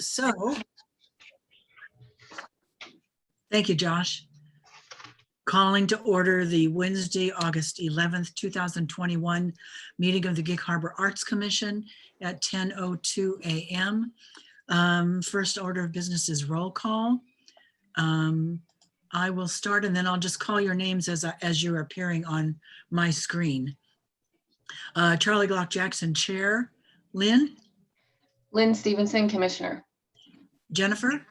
So, thank you, Josh. Calling to order the Wednesday, August 11th, 2021 meeting of the Gig Harbor Arts Commission at 10:02 a.m. First order of business is roll call. I will start and then I'll just call your names as you're appearing on my screen. Charlie Glock Jackson, Chair. Lynn? Lynn Stevenson, Commissioner. Jennifer?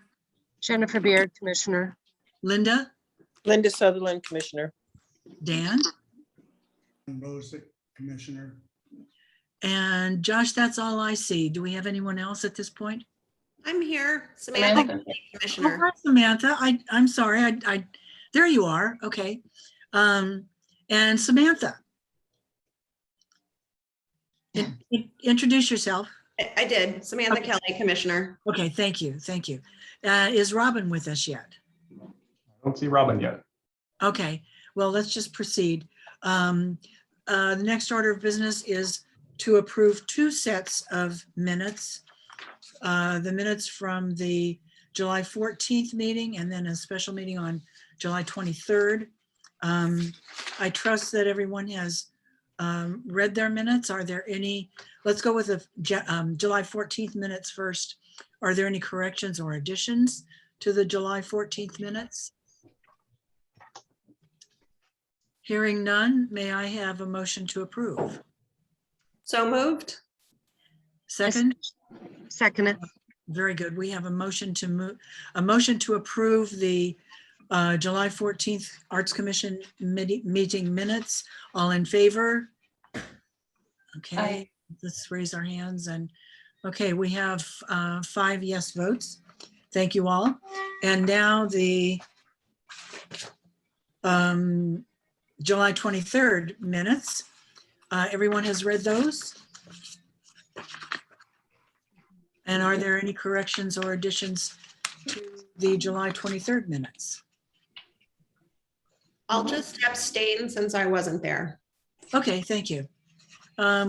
Jennifer Beard, Commissioner. Linda? Linda Sutherland, Commissioner. Dan? Bosick, Commissioner. And Josh, that's all I see. Do we have anyone else at this point? I'm here, Samantha, Commissioner. Oh, hi, Samantha. I'm sorry. I there you are. Okay. And Samantha. Introduce yourself. I did. Samantha Okay. Kelly, Commissioner. Okay, thank you. Thank you. Is Robin with us yet? I don't see Robin yet. Okay, well, let's just proceed. The next order of business is to approve two sets of minutes. The minutes from the July 14th meeting and then a special meeting on July 23rd. I trust that everyone has read their minutes. Are there any, let's go with the July 14th minutes first. Are there any corrections or additions to the July 14th minutes? Hearing none, may I have a motion to approve? So moved. Second? Second it. Very good. We have a motion to approve the July 14th Arts Commission meeting minutes. All in favor? Okay, Aye. let's raise our hands and, okay, we have 5 yes votes. Thank you all. And now the July 23rd minutes. Everyone has read those? And are there any corrections or additions to the July 23rd minutes? I'll just abstain since I wasn't there. Okay, thank you.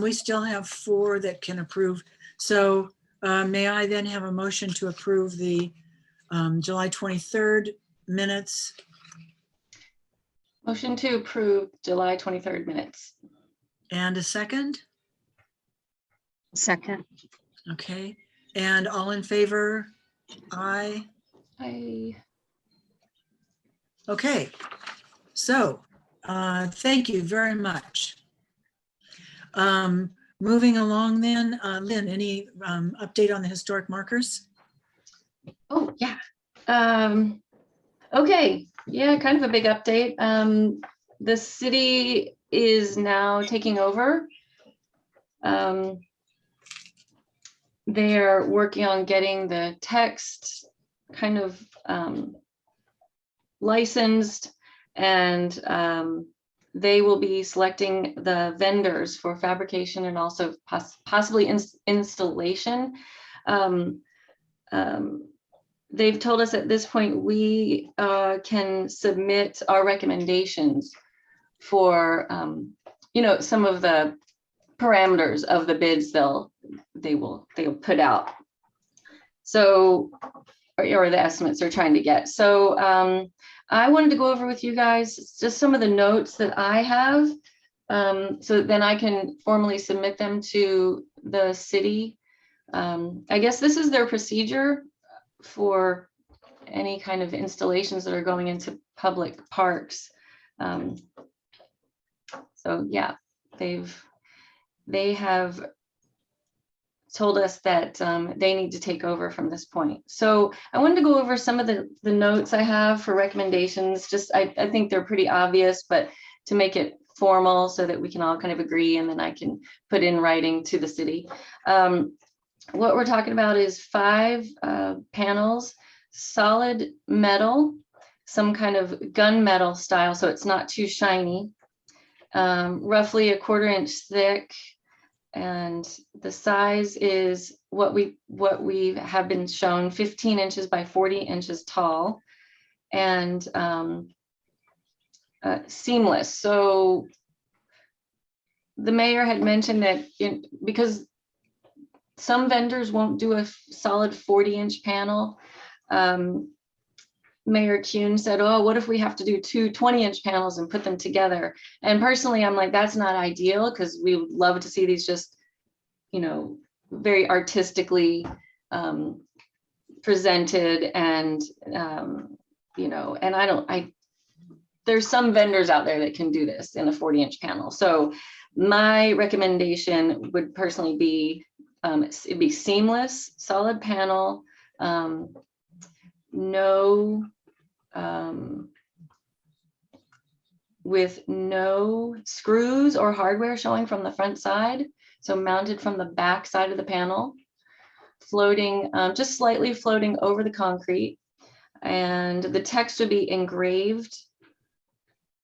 We still have 4 that can approve. So may I then have a motion to approve the July 23rd minutes? Motion to approve July 23rd minutes. And a second? Second. Okay, and all in favor? Aye. Okay, so thank you very much. Moving along then, Lynn, any update on the historic markers? Oh, yeah. Okay, yeah, kind of a big update. The city is now taking over. They're working on getting the text kind of licensed, and they will be selecting the vendors for fabrication and also possibly installation. They've told us at this point we can submit our recommendations for some of the parameters of the bids they'll put out. So, or the estimates they're trying to get. So I wanted to go over with you guys just some of the notes that I have, so then I can formally submit them to the city. I guess this is their procedure for any kind of installations that are going into public parks. So yeah, they have told us that they need to take over from this point. So I wanted to go over some of the notes I have for recommendations. Just I think they're pretty obvious, but to make it formal so that we can all kind of agree, and then I can put in writing to the city. What we're talking about is 5 panels, solid metal, some kind of gunmetal style, so it's not too shiny, roughly 1/4 inch thick, and the size is what we have been shown, 15 inches by 40 inches tall, and seamless. So the mayor had mentioned that because some vendors won't do a solid 40-inch panel. Mayor Kuhn said, oh, what if we have to do two 20-inch panels and put them together? And personally, I'm like, that's not ideal, because we would love to see these just, you know, very artistically presented, and you know, and there's some vendors out there that can do this in a 40-inch panel. So my recommendation would personally be, it'd be seamless, solid panel, with no screws or hardware showing from the front side. So mounted from the back side of the panel, floating, just slightly floating over the concrete. And the text would be engraved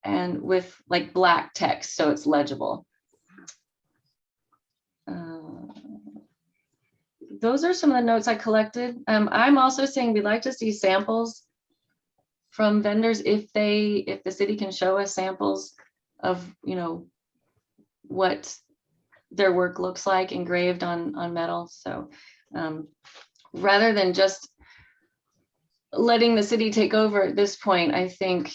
and with like black text, so it's legible. Those are some of the notes I collected. I'm also saying we'd like to see samples from vendors if the city can show us samples of, you know, what their work looks like engraved on metal. So rather than just letting the city take over at this point, I think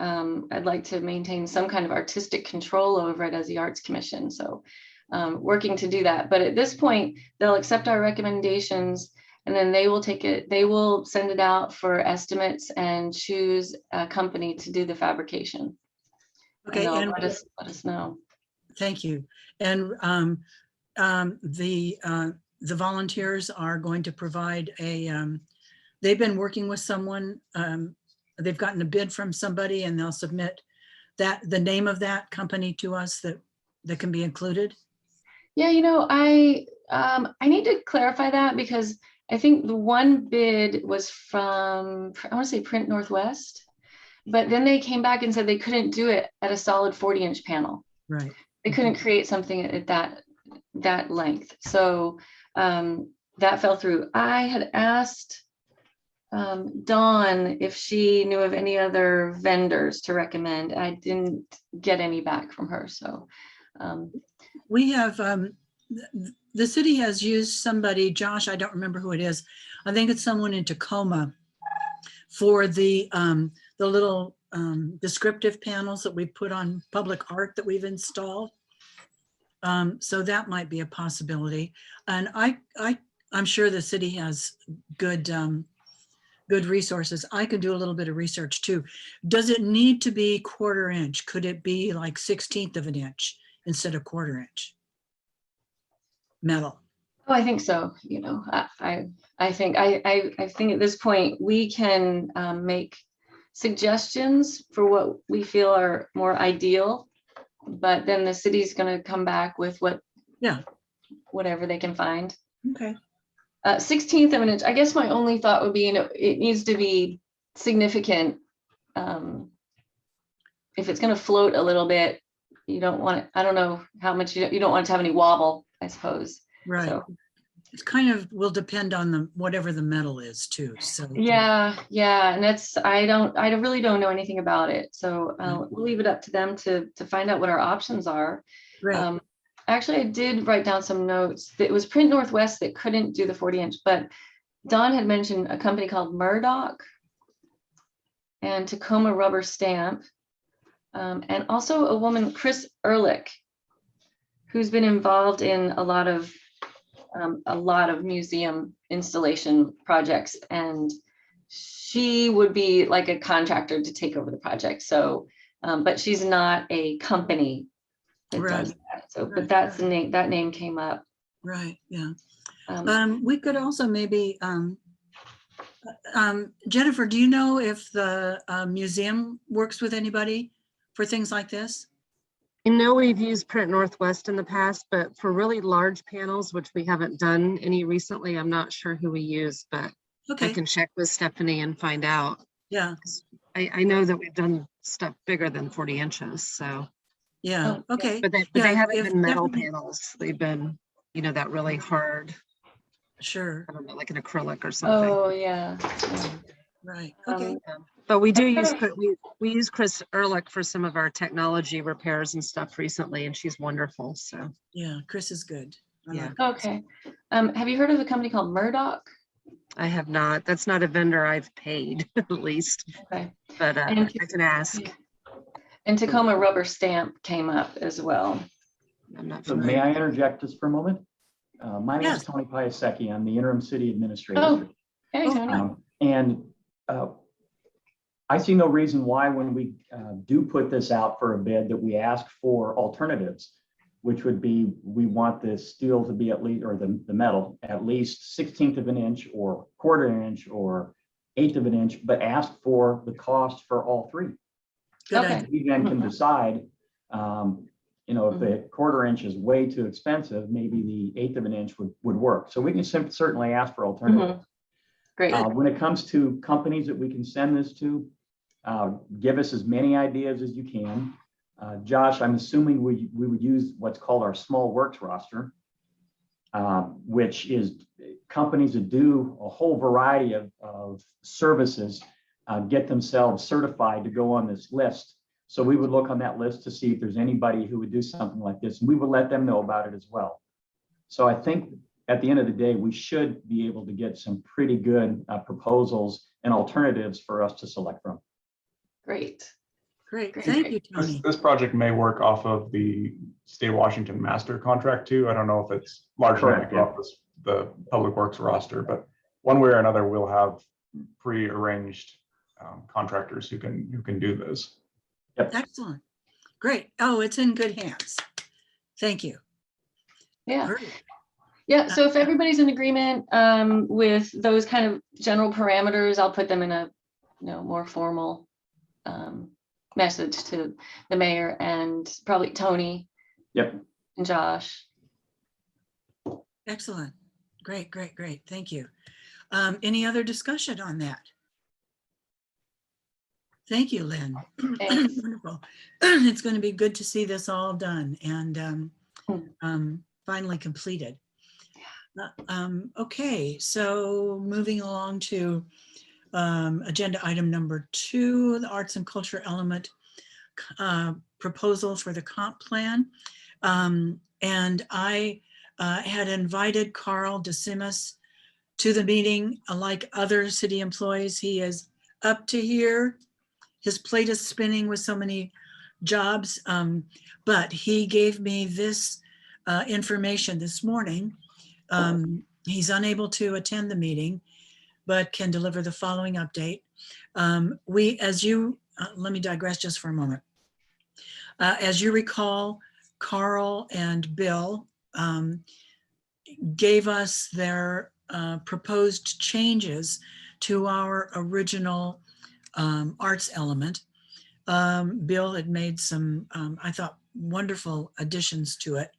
I'd like to maintain some kind of artistic control over it as the Arts Commission. So working to do that. But at this point, they'll accept our recommendations, and then they will take it, they will send it out for estimates and choose a company to do the fabrication. Okay, And and they'll let us know. thank you. And the volunteers are going to provide they've been working with someone, they've gotten a bid from somebody, and they'll submit the name of that company to us that can be included. Yeah, you know, I need to clarify that, because I think the one bid was from, I want to say Print Northwest, but then they came back and said they couldn't do it at a solid 40-inch panel. Right. They couldn't create something at that length. So that fell through. I had asked Dawn if she knew of any other vendors to recommend. I didn't get any back from her. So We have, the city has used somebody, Josh, I don't remember who it is. I think it's someone in Tacoma for the little descriptive panels that we put on public art that we've installed. So that might be a possibility. And I'm sure the city has good resources. I could do a little bit of research too. Does it need to be 1/4 inch? Could it be like 1/16 of an inch instead of 1/4 inch metal? oh, I think so. You know, I think at this point we can make suggestions for what we feel are more ideal, but then the city's going to come back with whatever they can find. Okay. 1/16 of an inch. I guess my only thought would be, you know, it needs to be significant. If it's going to float a little bit, you don't want it, I don't know how much you don't want it to have any wobble, I suppose. Right. So, It kind of will depend on whatever the metal is too. So yeah, and that's, I really don't know anything about it. So we'll leave it up to them to find out what our options are. Great. Actually, I did write down some notes. It was Print Northwest that couldn't do the 40-inch, but Don had mentioned a company called Murdoch and Tacoma Rubber Stamp, and also a woman, Chris Ehrlich, who's been involved in a lot of museum installation projects, and she would be like a contractor to take over the project. So, but she's not a company that does that. So, but that's the name, that name came up. Right. Yeah. We could also maybe, Jennifer, do you know if the museum works with anybody for things like this? I know we've used Print Northwest in the past, but for really large panels, which we haven't done any recently, I'm not sure who we use, but I Okay. can check with Stephanie and find out. Yeah. I know that we've done stuff bigger than 40 inches, so. Yeah. Oh, Okay. But they Yeah, haven't if been metal Stephanie- panels. They've been, you know, that really hard, Sure. I don't know, like an acrylic or something. Oh, yeah. Right. Okay. But we do use, we use Chris Ehrlich for some of our technology repairs and stuff recently, and she's wonderful, so. Yeah. Chris is good. Yeah. Okay. Have you heard of a company called Murdoch? I have not. That's not a vendor I've paid, at least, Okay. but And I can ask. And Tacoma Rubber Stamp came up as well. I'm not So familiar. may I interject just for a moment? My name is Yes. Tony Piasecki. I'm the interim city administrator. Oh, hey, Oh, Tony. And I see no reason why when we do put this out for a bid that we ask for alternatives, which would be, we want the steel to be at least, or the metal, at least 1/16 of an inch or 1/4 inch or 1/8 of an inch, but ask for the cost for all three. Good Okay. idea. We then can decide, if the 1/4 inch is way too expensive, maybe the 1/8 of an inch would work. So we can certainly ask for alternatives. Great. When it comes to companies that we can send this to, give us as many ideas as you can. Josh, I'm assuming we would use what's called our small works roster, which is companies that do a whole variety of services, get themselves certified to go on this list. So we would look on that list to see if there's anybody who would do something like this, and we would let them know about it as well. So I think at the end of the day, we should be able to get some pretty good proposals and alternatives for us to select from. Great. Great. Great, Thank great. you, Tony. This project may work off of the state of Washington master contract too. I don't know if it's large enough to Correct, go off the public works roster, but one way or another, we'll have pre-arranged contractors who can do this. Excellent. Great. Oh, it's in good hands. Thank you. Yeah. Great. Yeah. So if everybody's in agreement with those kind of general parameters, I'll put them in a more formal message to the mayor and probably Tony. Yep. And Josh. Excellent. Great, great, great. Thank you. Any other discussion on that? Thank you, Lynn. Thanks. Wonderful. It's going to be good to see this all done and finally completed. Okay, so moving along to agenda item number 2, the arts and culture element proposal for the comp plan. And I had invited Carl DeSimas to the meeting. Like other city employees, he is up to here. His plate is spinning with so many jobs, but he gave me this information this morning. He's unable to attend the meeting, but can deliver the following update. Let me digress just for a moment. As you recall, Carl and Bill gave us their proposed changes to our original arts element. Bill had made some, I thought, wonderful additions to it,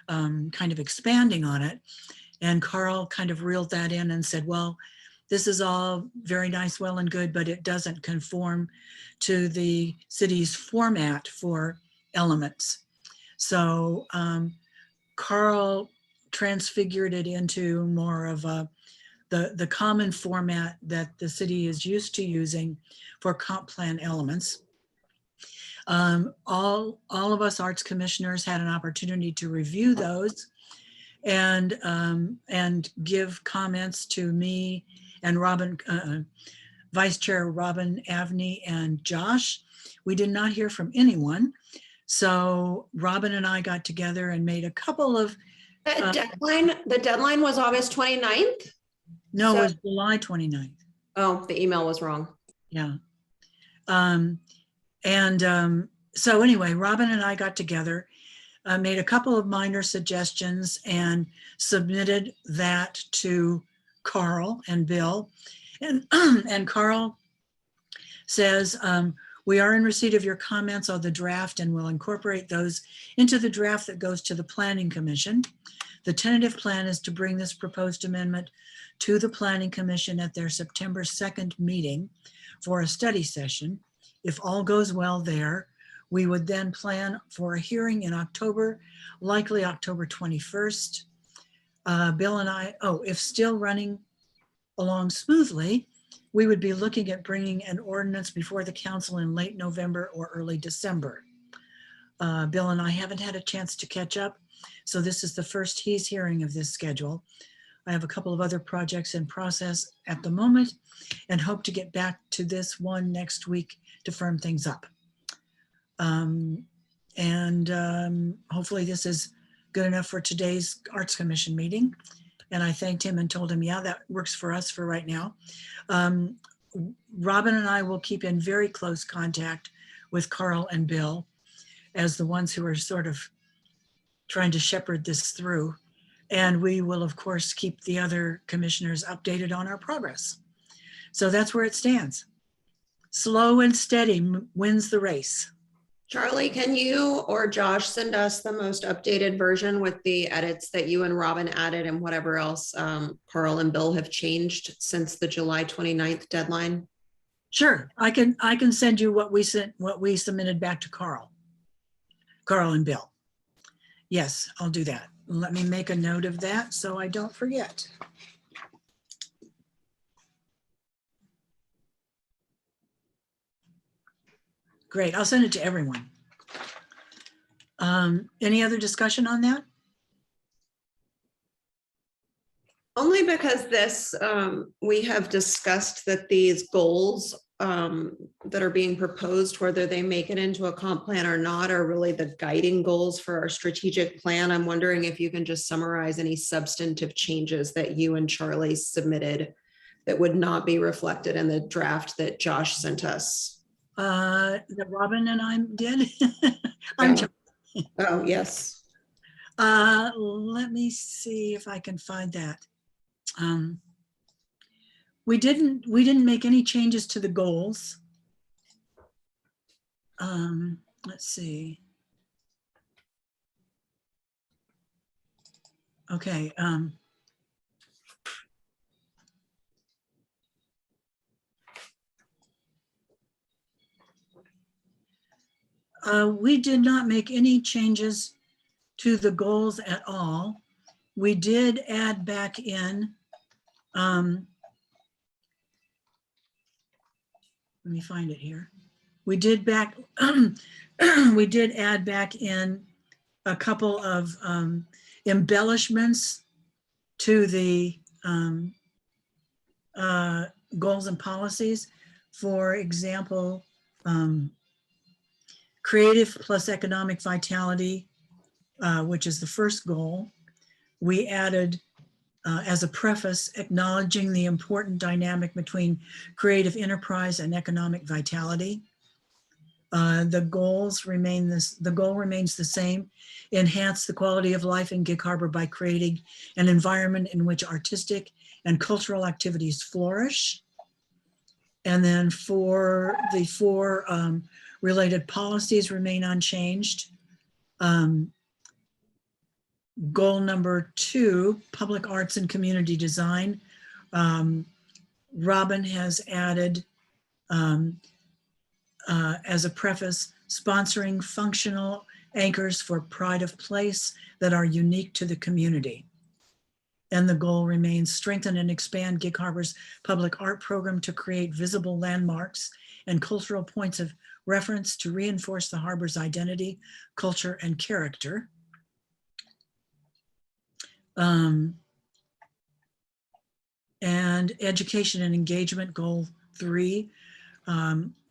kind of expanding on it. And Carl kind of reeled that in and said, well, this is all very nice, well and good, but it doesn't conform to the city's format for elements. So Carl transfigured it into more of the common format that the city is used to using for comp plan elements. All of us arts commissioners had an opportunity to review those and give comments to me and Robin, Vice Chair Robin Avney and Josh. We did not hear from anyone. So Robin and I got together and made a couple of. The deadline was August 29th? No, So- it was July 29th. Oh, the email was wrong. Yeah. So anyway, Robin and I got together, made a couple of minor suggestions and submitted that to Carl and Bill. And Carl says, we are in receipt of your comments on the draft and will incorporate those into the draft that goes to the Planning Commission. The tentative plan is to bring this proposed amendment to the Planning Commission at their September 2nd meeting for a study session. If all goes well there, we would then plan for a hearing in October, likely October 21st. Bill and I, if still running along smoothly, we would be looking at bringing an ordinance before the council in late November or early December. Bill and I haven't had a chance to catch up So this is the first he's hearing of this schedule. I have a couple of other projects in process at the moment and hope to get back to this one next week to firm things up. Hopefully this is good enough for today's Arts Commission meeting. And I thanked him and told him, yeah, that works for us for right now. Robin and I will keep in very close contact with Carl and Bill as the ones who are sort of trying to shepherd this through. And we will, of course, keep the other commissioners updated on our progress. So that's where it stands. Slow and steady wins the race. Charlie, can you or Josh send us the most updated version with the edits that you and Robin added and whatever else Carl and Bill have changed since the July 29th deadline? Sure, I can send you what we submitted back to Carl and Bill. Yes, I'll do that. Let me make a note of that so I don't forget. Great, I'll send it to everyone. Any other discussion on that? Only because this, we have discussed that these goals that are being proposed, whether they make it into a comp plan or not, are really the guiding goals for our strategic plan. I'm wondering if you can just summarize any substantive changes that you and Charlie submitted that would not be reflected in the draft that Josh sent us. That Robin and I did. Yeah. Oh, yes. Let me see if I can find that. We didn't make any changes to the goals. Let's see. Okay. We did not make any changes to the goals at all. We did add back in, let me find it here. We did we did add back in a couple of embellishments to the goals and policies. For example, creative plus economic vitality, which is the first goal. We added as a preface, acknowledging the important dynamic between creative enterprise and economic vitality. The goal remains the same: enhance the quality of life in Gig Harbor by creating an environment in which artistic and cultural activities flourish. And then for the four related policies remain unchanged. Goal number 2, public arts and community design. Robin has added as a preface, sponsoring functional anchors for pride of place that are unique to the community. And the goal remains strengthen and expand Gig Harbor's public art program to create visible landmarks and cultural points of reference to reinforce the harbor's identity, culture, and character. And education and engagement, goal 3.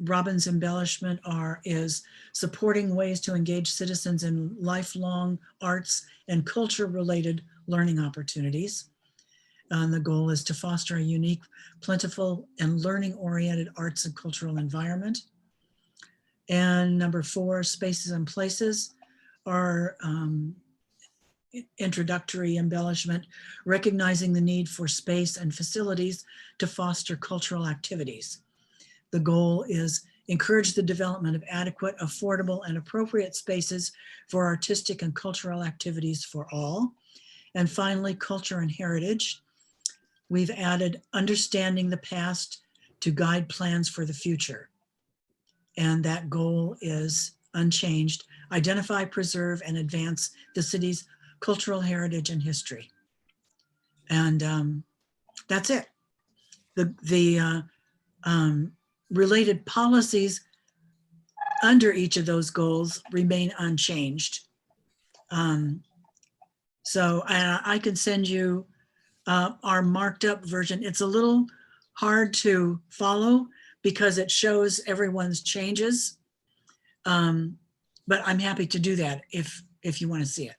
Robin's embellishment is supporting ways to engage citizens in lifelong arts and culture-related learning opportunities. And the goal is to foster a unique, plentiful, and learning-oriented arts and cultural environment. And number 4, spaces and places are introductory embellishment, recognizing the need for space and facilities to foster cultural activities. The goal is encourage the development of adequate, affordable, and appropriate spaces for artistic and cultural activities for all. And finally, culture and heritage. We've added understanding the past to guide plans for the future. And that goal is unchanged: identify, preserve, and advance the city's cultural heritage and history. And that's it. The related policies under each of those goals remain unchanged. So I can send you our marked up version. It's a little hard to follow because it shows everyone's changes. But I'm happy to do that if you want to see it.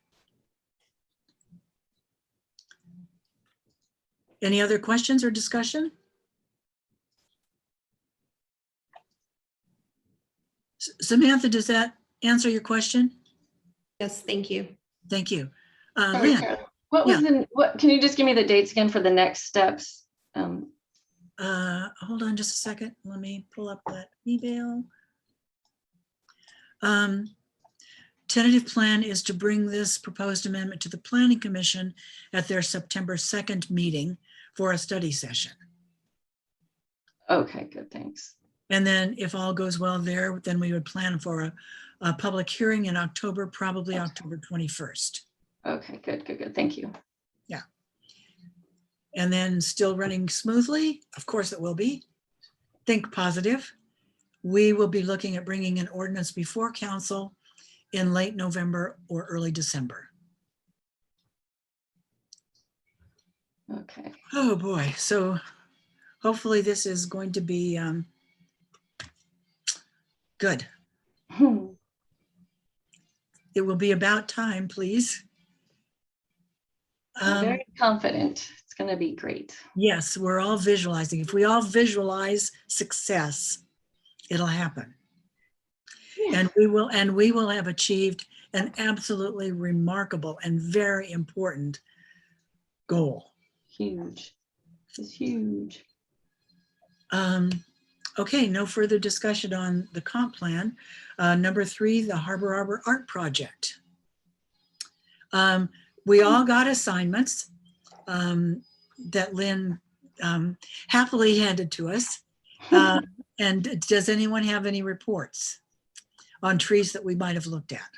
Any other questions or discussion? Samantha, does that answer your question? Yes, thank you. Thank you. Sorry, Lynn, Karen. What was what, can you just give me the dates again for the next steps? hold on just a second. Let me pull up that email. Tentative plan is to bring this proposed amendment to the Planning Commission at their September 2nd meeting for a study session. Okay, good, thanks. And then if all goes well there, then we would plan for a public hearing in October, probably October 21st. Okay, good, thank you. Yeah. And then still running smoothly, of course it will be. Think positive. We will be looking at bringing an ordinance before council in late November or early December. Okay. Oh boy, so hopefully this is going to be good. It will be about time, please. I'm very confident it's going to be great. Yes, we're all visualizing. If we all visualize success, it'll happen. Yeah. And we will have achieved an absolutely remarkable and very important goal. Huge. It's huge. Okay, no further discussion on the comp plan. Number 3, the Arbor Art Project. We all got assignments that Lynn happily handed to us. And does anyone have any reports on trees that we might have looked at?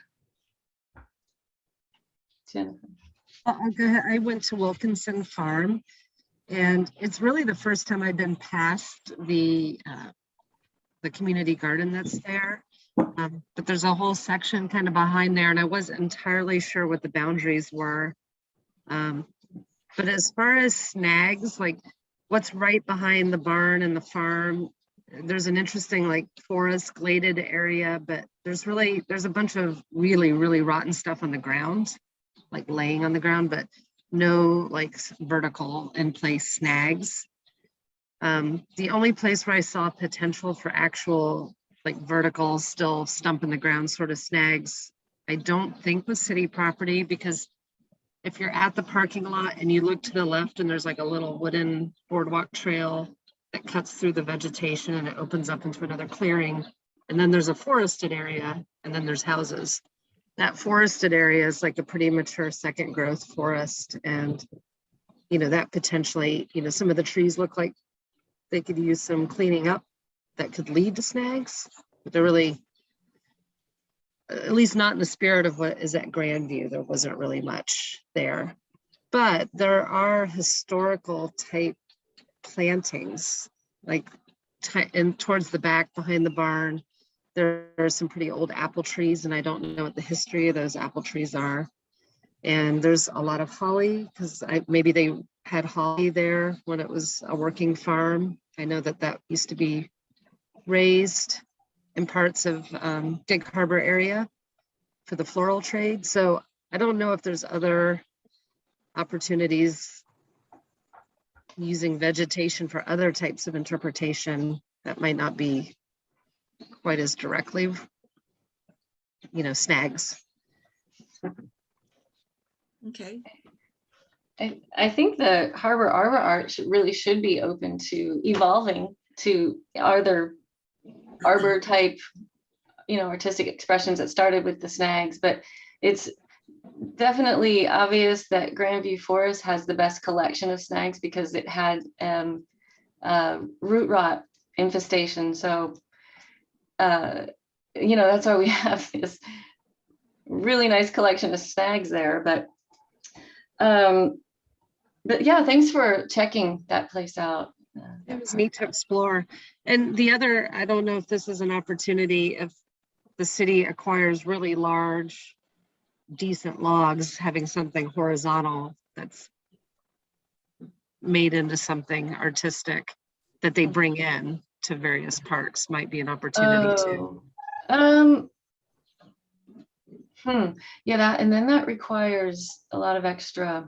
Jennifer. I'll go ahead. I went to Wilkinson Farm, and it's really the first time I've been past the community garden that's there. But there's a whole section kind of behind there, and I wasn't entirely sure what the boundaries were. But as far as snags, like what's right behind the barn and the farm, there's an interesting like forest gladed area, but there's a bunch of really rotten stuff on the ground, like laying on the ground, but no like vertical in place snags. The only place where I saw potential for actual like vertical still stump in the ground sort of snags, I don't think was city property, because if you're at the parking lot and you look to the left and there's like a little wooden boardwalk trail that cuts through the vegetation and it opens up into another clearing, and then there's a forested area, and then there's houses. That forested area is like a pretty mature second growth forest, and that potentially, some of the trees look like they could use some cleaning up that could lead to snags, but they're really, at least not in the spirit of what is at Grandview. There wasn't really much there, but there are historical type plantings, like and towards the back behind the barn, there are some pretty old apple trees, and I don't know what the history of those apple trees are. And there's a lot of holly, because maybe they had holly there when it was a working farm. I know that used to be raised in parts of Gig Harbor area for the floral trade. So I don't know if there's other opportunities using vegetation for other types of interpretation that might not be quite as directly, snags. Okay. I think the Arbor Art should be open to evolving to other arbor type, artistic expressions that started with the snags, but it's definitely obvious that Grandview Forest has the best collection of snags because it had root rot infestation. So, that's why we have this really nice collection of snags there. But yeah, thanks for checking that place out. It was neat to explore. And the other, I don't know if this is an opportunity, if the city acquires really large decent logs, having something horizontal that's made into something artistic that they bring in to various parks might be an opportunity too. Oh, yeah, that, and then that requires a lot of extra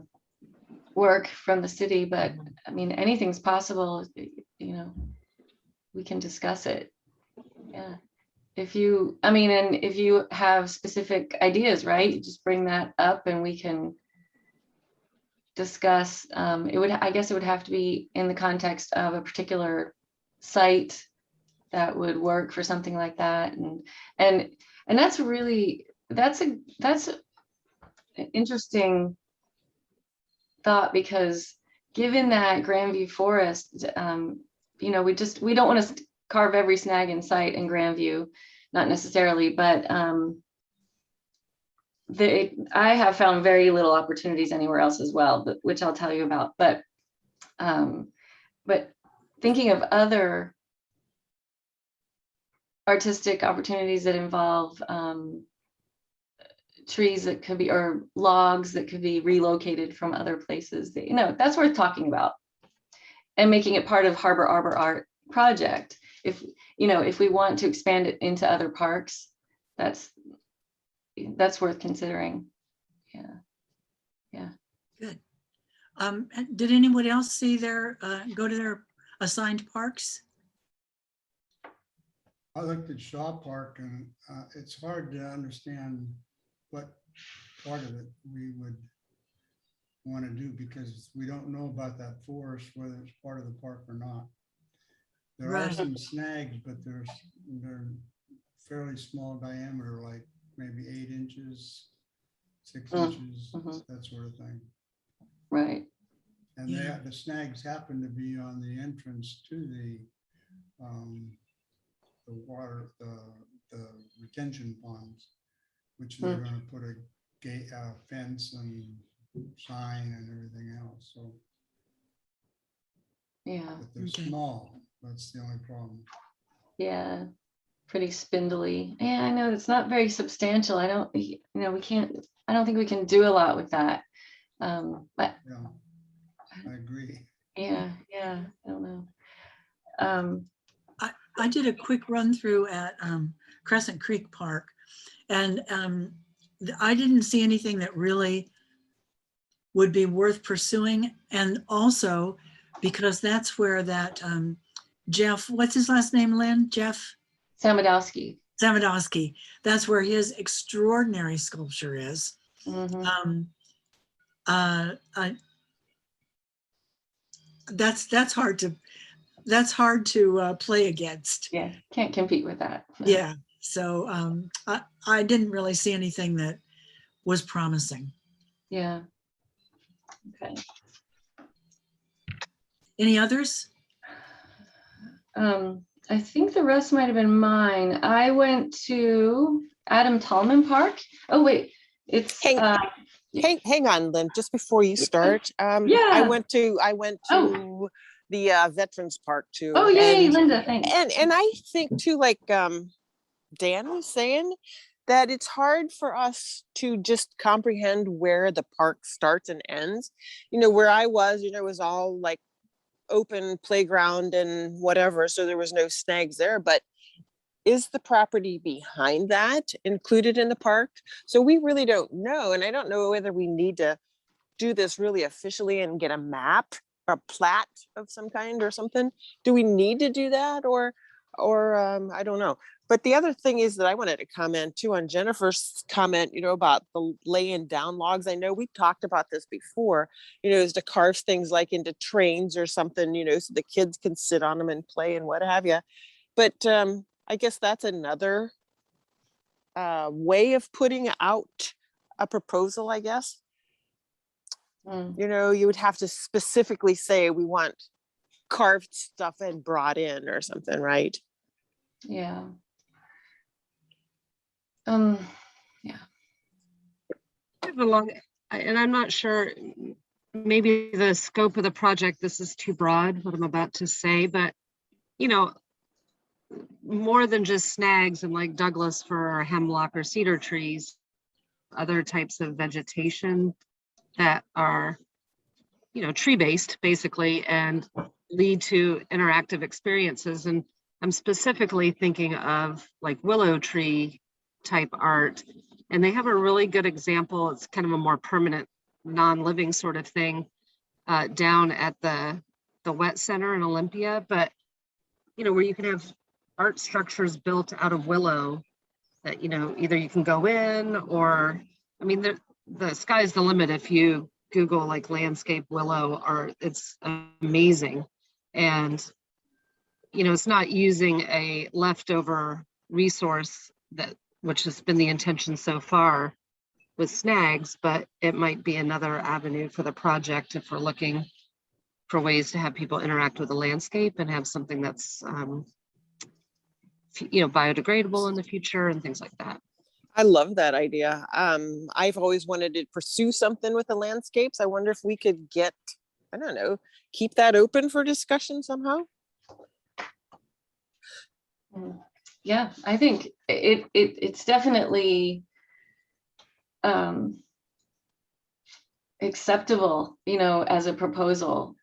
work from the city, but I mean, anything's possible, you know, we can discuss it. Yeah. If you, I mean, and if you have specific ideas, right, you just bring that up and we can discuss. It would, I guess it would have to be in the context of a particular site that would work for something like that. And that's really, that's an interesting thought, because given that Grandview Forest, you know, we don't want to carve every snag in sight in Grandview, not necessarily, but I have found very little opportunities anywhere else as well, but which I'll tell you about. But thinking of other artistic opportunities that involve trees that could be, or logs that could be relocated from other places, that, you know, that's worth talking about and making it part of Arbor Art project. If, you know, if we want to expand it into other parks, that's worth considering. Yeah. Good. And did anyone else see their, go to their assigned parks? I looked at Shaw Park and it's hard to understand what part of it we would want to do, because we don't know about that forest, whether it's part of the park or not. There are Right. some snags, but they're fairly small diameter, like maybe 8 inches, 6 inches, that sort of thing. Right. And Yeah. the snags happen to be on the entrance to the water, the retention ponds, which they're going to put a gate, fence and sign and everything else. So, Yeah. but they're Okay. small. That's the only problem. Yeah. Pretty spindly. Yeah, I know it's not very substantial. I don't, you know, I don't think we can do a lot with that. But Yeah, I agree. yeah, I don't know. I did a quick run through at Crescent Creek Park, and I didn't see anything that really would be worth pursuing. And also because that's where that Jeff, what's his last name, Lynn? Jeff Samadowski. Zamadowski, that's where his extraordinary sculpture is. That's hard to play against. Yeah, can't compete with that. Yeah, so I didn't really see anything that was promising. Yeah. Okay. Any others? I think the rest might have been mine. I went to Adam Tallman Park. Oh wait, it's Hang on, Lynn, just before you start. I Yeah. went to Oh. the Veterans Park too. Oh yay, Linda, thanks. And I think too, like Dan was saying, that it's hard for us to just comprehend where the park starts and ends. You know, where I was, you know, it was all like open playground and whatever, so there was no snags there. But is the property behind that included in the park? So we really don't know. And I don't know whether we need to do this really officially and get a map or plat of some kind or something. Do we need to do that, or I don't know. But the other thing is that I wanted to comment too on Jennifer's comment, you know, about the laying down logs. I know we talked about this before, you know, is to carve things like into trains or something, you know, so the kids can sit on them and play and what have you. But I guess that's another way of putting out a proposal, I guess. You know, you would have to specifically say we want carved stuff and brought in or something, right? Yeah. Yeah. And I'm not sure, maybe the scope of the project, this is too broad, what I'm about to say, but you know, more than just snags and like Douglas fir or hemlock or cedar trees, other types of vegetation that are, you know, tree-based basically, and lead to interactive experiences. And I'm specifically thinking of like Willow Tree type art. And they have a really good example. It's kind of a more permanent, non-living sort of thing down at the Wet Center in Olympia. But, you know, where you can have art structures built out of willow that, you know, either you can go in or, I mean, the sky's the limit if you Google like landscape willow art. It's amazing. And, you know, it's not using a leftover resource which has been the intention so far with Snags, but it might be another avenue for the project if we're looking for ways to have people interact with the landscape and have something that's, you know, biodegradable in the future and things like that. I love that idea. I've always wanted to pursue something with the landscapes. I wonder if we could get, I don't know, keep that open for discussion somehow. Yeah, I think it's definitely acceptable, you know, as a proposal.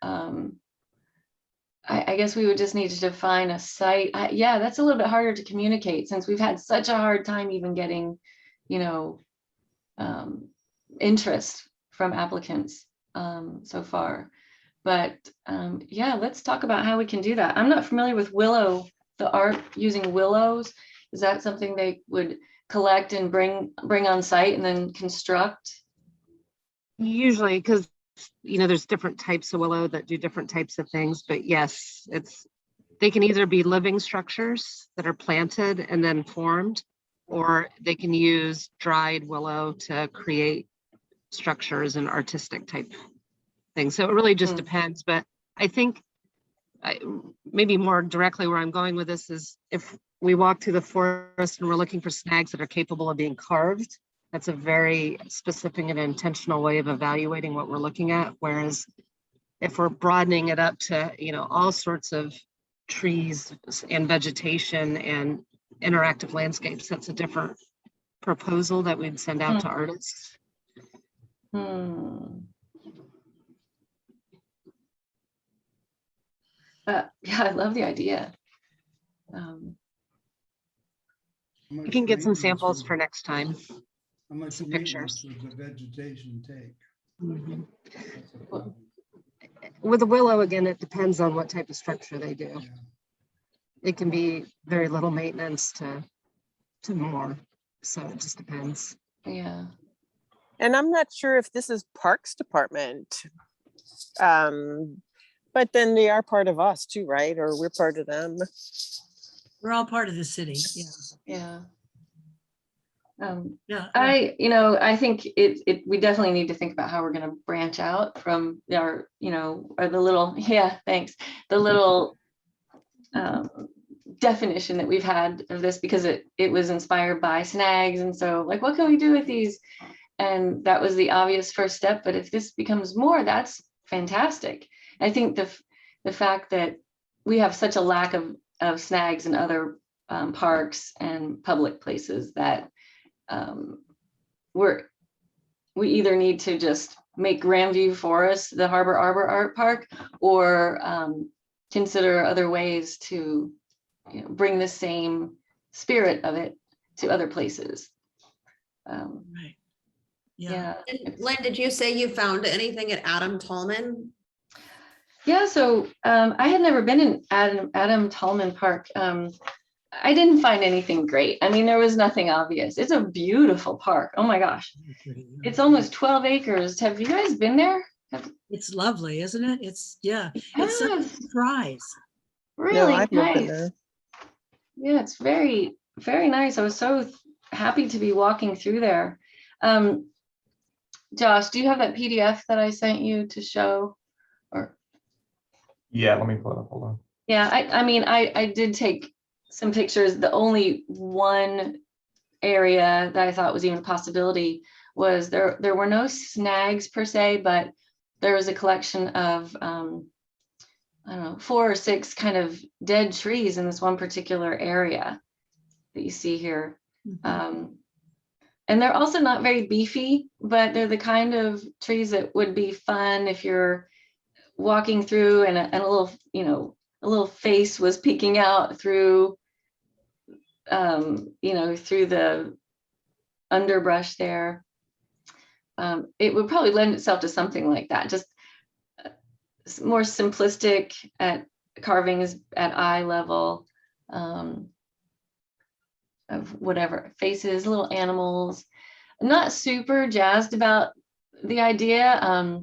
I guess we would just need to define a site. Yeah, that's a little bit harder to communicate since we've had such a hard time even getting, you know, interest from applicants so far. But yeah, let's talk about how we can do that. I'm not familiar with Willow, the art using willows. Is that something they would collect and bring on site and then construct? Usually, because, you know, there's different types of willow that do different types of things, but yes, they can either be living structures that are planted and then formed, or they can use dried willow to create structures and artistic type things. So it really just depends. But I think maybe more directly where I'm going with this is if we walk through the forest and we're looking for snags that are capable of being carved, that's a very specific and intentional way of evaluating what we're looking at. Whereas if we're broadening it up to, you know, all sorts of trees and vegetation and interactive landscapes, that's a different proposal that we'd send out to artists. Yeah, I love the idea. You can get some samples for next time. How much some maintenance pictures. would the vegetation take? Mhm. That's a problem. With the willow, again, it depends on what type of structure they do. Yeah. It can be very little maintenance to more. So it just depends. Yeah. And I'm not sure if this is Parks Department. But then they are part of us too, right? Or we're part of them. We're all part of the city. Yeah. Yeah. I think we definitely need to think about how we're going to branch out from our, or the little, thanks. The little definition that we've had of this, because it was inspired by Snags. And so like, what can we do with these? And that was the obvious first step. But if this becomes more, that's fantastic. I think the fact that we have such a lack of snags in other parks and public places that we either need to just make Grandview Forest the Arbor Art Park, or consider other ways to bring the same spirit of it to other places. Right. Yeah. And Lynn, did you say you found anything at Tallman? Yeah, so I had never been in Adam Tallman Park. I didn't find anything great. I mean, there was nothing obvious. It's a beautiful park. Oh my gosh. It's almost 12 acres. Have you guys been there? It's lovely, isn't it? It's Yes. such a surprise. Really I've not been nice. there. Yeah, it's very, very nice. I was so happy to be walking through there. Josh, do you have that PDF that I sent you to show? Or Yeah, let me pull it up. Hold on. yeah, I did take some pictures. The only one area that I thought was even a possibility was there were no snags per se, but there was a collection of I don't know, 4 or 6 kind of dead trees in this one particular area that you see here. And they're also not very beefy, but they're the kind of trees that would be fun if you're walking through and a little, a little face was peeking out through, through the underbrush there. It would probably lend itself to something like that, just more simplistic at carvings at eye level, of whatever, faces, little animals. Not super jazzed about the idea.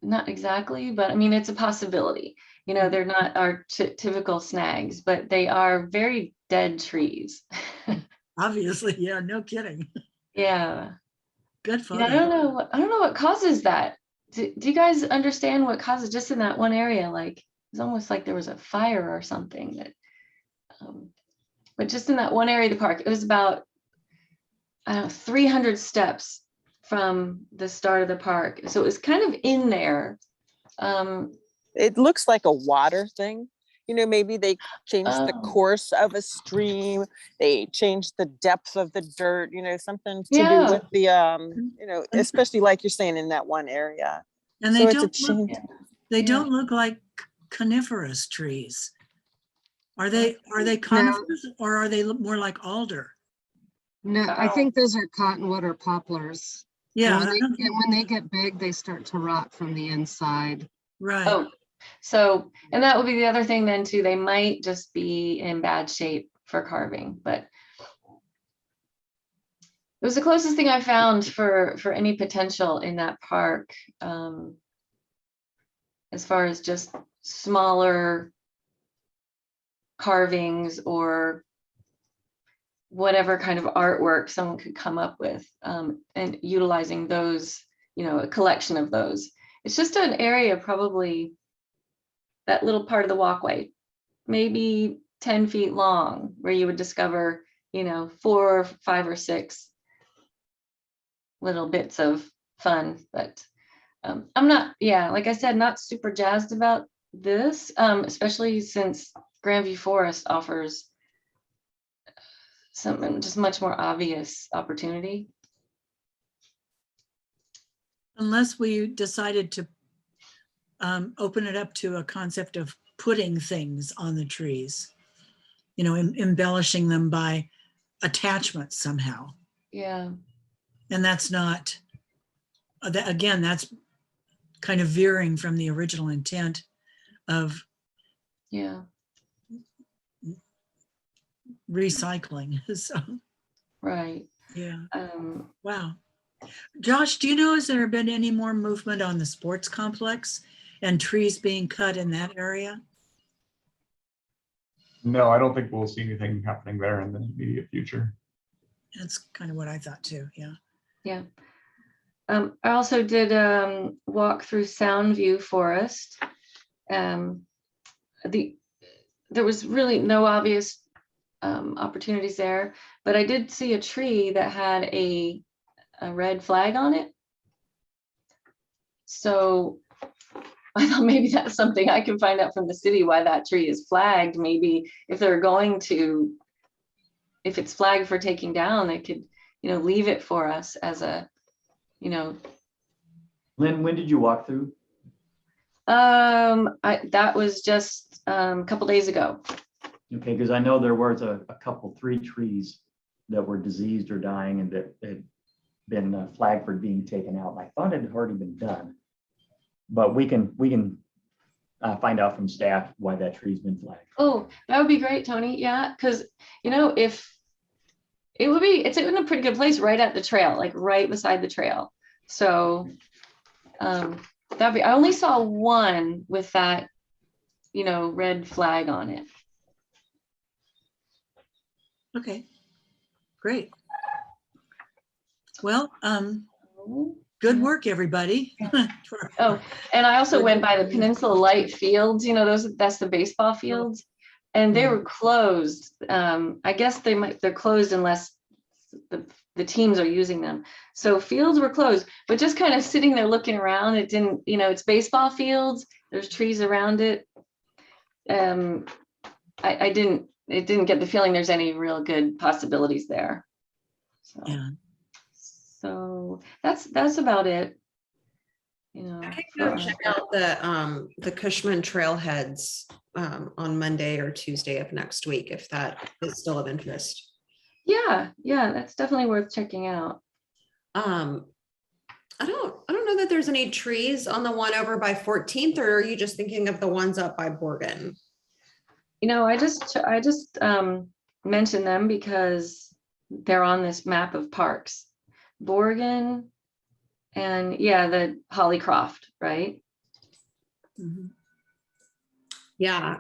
Not exactly, but I mean, it's a possibility. They're not our typical snags, but they are very dead trees. Obviously, yeah, no kidding. Yeah. Good Yeah, photo. I don't know what causes that. Do you guys understand what causes just in that one area? Like, it's almost like there was a fire or something that, but just in that one area of the park, it was about, I don't know, 300 steps from the start of the park. So it was kind of in there. It looks like a water thing. Maybe they changed the Oh. course of a stream. They changed the depth of the dirt, something to Yeah. do with the, especially like you're saying in that one area. And So they it's a don't look, change. they Yeah. don't look like coniferous trees. Are they conifers or are they more like alder? No, I think those are cottonwood or poplars. And Yeah, when they get big, they start to rot from the inside. right. Oh, so, and that would be the other thing then too. They might just be in bad shape for carving, but it was the closest thing I found for any potential in that park, as far as just smaller carvings or whatever kind of artwork someone could come up with, and utilizing those, a collection of those. It's just an area, probably that little part of the walkway, maybe 10 feet long, where you would discover, 4 or 5 or 6 little bits of fun. But I'm not, like I said, not super jazzed about this, especially since Grandview Forest offers something just much more obvious opportunity. Unless we decided to open it up to a concept of putting things on the trees, embellishing them by attachment somehow. Yeah. And that's not, again, that's kind of veering from the original intent of Yeah. recycling. So, Right. yeah. Wow. Josh, do you know, has there been any more movement on the sports complex and trees being cut in that area? No, I don't think we'll see anything happening there in the immediate future. That's kind of what I thought too. Yeah. Yeah. I also did walk through Soundview Forest. There was really no obvious opportunities there, but I did see a tree that had a red flag on it. So I thought maybe that's something I can find out from the city, why that tree is flagged. Maybe if it's flagged for taking down, they could, leave it for us as a, Lynn, when did you walk through? that was just a couple days ago. Okay, because I know there was a couple, 3 trees that were diseased or dying and that had been flagged for being taken out. I thought it had already been done, but we can find out from staff why that tree's been flagged. Oh, that would be great, Tony. Yeah, because if it's in a pretty good place right at the trail, like right beside the trail. So I only saw one with that, red flag on it. Okay, great. Well, good work, everybody. Oh, and I also went by the Peninsula Light Fields, that's the baseball fields, and they were closed. I guess they're closed unless the teams are using them. So fields were closed, but just kind of sitting there looking around, it didn't, it's baseball fields, there's trees around it. I didn't it didn't get the feeling there's any real good possibilities there. So, Yeah. so that's about it. You know, I can for go us. check out the Cushman trailheads on Monday or Tuesday of next week, if that is still of interest. Yeah, that's definitely worth checking out. I don't know that there's any trees on the one over by 14th, or are you just thinking of the ones up by Borgen? You know, I just mentioned them because they're on this map of parks. Borgen and yeah, the Hollycroft, right? Mhm. Yeah,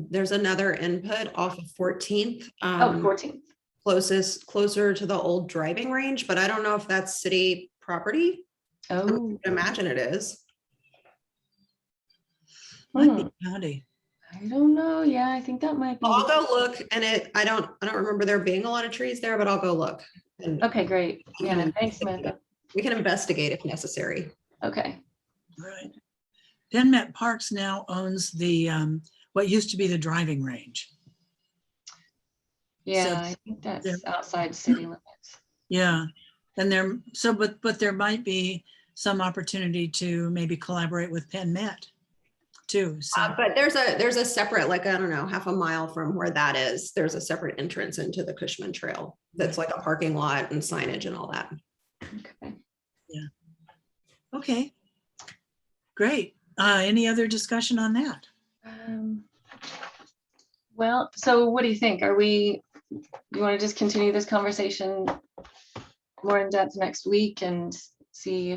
there's another input off of 14th. Oh, 14th. Closer to the old driving range, but I don't know if that's city property. I Oh, would imagine it is. Might be county. I don't know. Yeah, I think that might be. I'll go look, and I don't remember there being a lot of trees there, but I'll go look. And Okay, great. we Yeah, can thanks, Samantha. we can investigate if necessary. Okay. Right. Penn Met Parks now owns the, what used to be the driving range. Yeah, I think there- that's outside city limits. Yeah. And there, so, but there might be some opportunity to maybe collaborate with Penn Met too. So, But there's a separate, like, I don't know, half a mile from where that is, there's a separate entrance into the Cushman Trail. That's like a parking lot and signage and all that. Okay. okay. Great. Any other discussion on that? Well, so what do you think? You want to just continue this conversation more in depth next week and see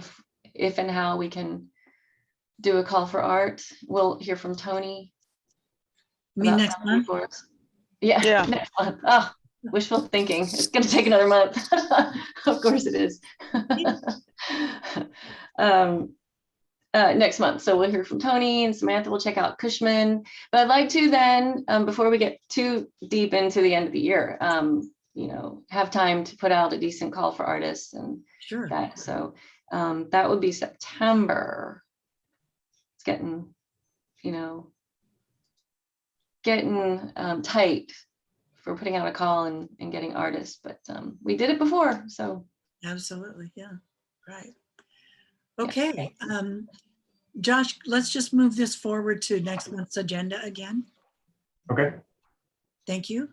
if and how we can do a call for art? We'll hear from Tony. You mean about next some month? reports. Yeah, Yeah. next month. Oh, wishful thinking. It's gonna take another month. Of course it is. Next month. So we'll hear from Tony and Samantha. We'll check out Cushman. But I'd like to then, before we get too deep into the end of the year, have time to put out a decent call for artists and Sure. that. So that would be September. It's getting, tight for putting out a call and getting artists, but we did it before. So Absolutely. Yeah. Right. Okay. Josh, let's just move this forward to next month's agenda again. Okay, Thank you.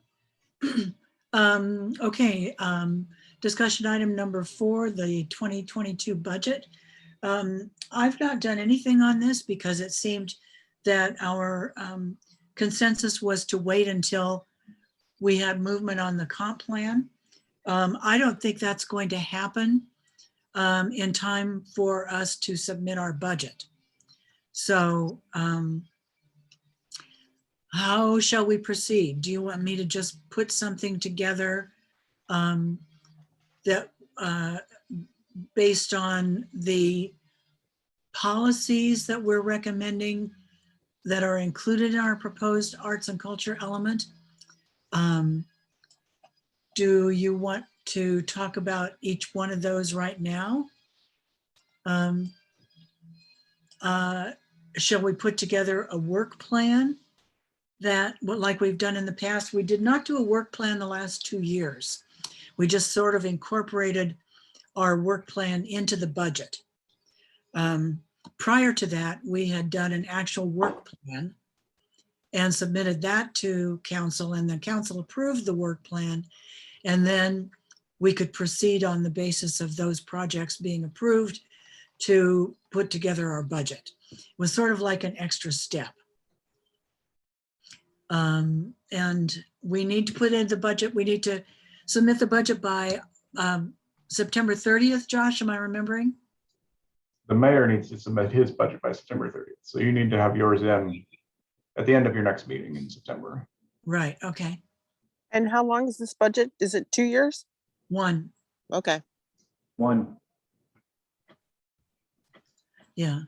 Okay, discussion item number 4, the 2022 budget. I've not done anything on this because it seemed that our consensus was to wait until we had movement on the comp plan. I don't think that's going to happen in time for us to submit our budget. So how shall we proceed? Do you want me to just put something together that based on the policies that we're recommending that are included in our proposed arts and culture element? Do you want to talk about each one of those right now? Shall we put together a work plan that, like we've done in the past? We did not do a work plan the last 2 years. We just sort of incorporated our work plan into the budget. Prior to that, we had done an actual work plan and submitted that to council, and the council approved the work plan. And then we could proceed on the basis of those projects being approved to put together our budget. It was sort of like an extra step. And we need to put in the budget. We need to submit the budget by September 30th, Josh, am I remembering? the mayor needs to submit his budget by September 30th. So you need to have yours in at the end of your next meeting in September. Right, okay. And how long is this budget? Is it 2 years? 1, Okay. One, yeah.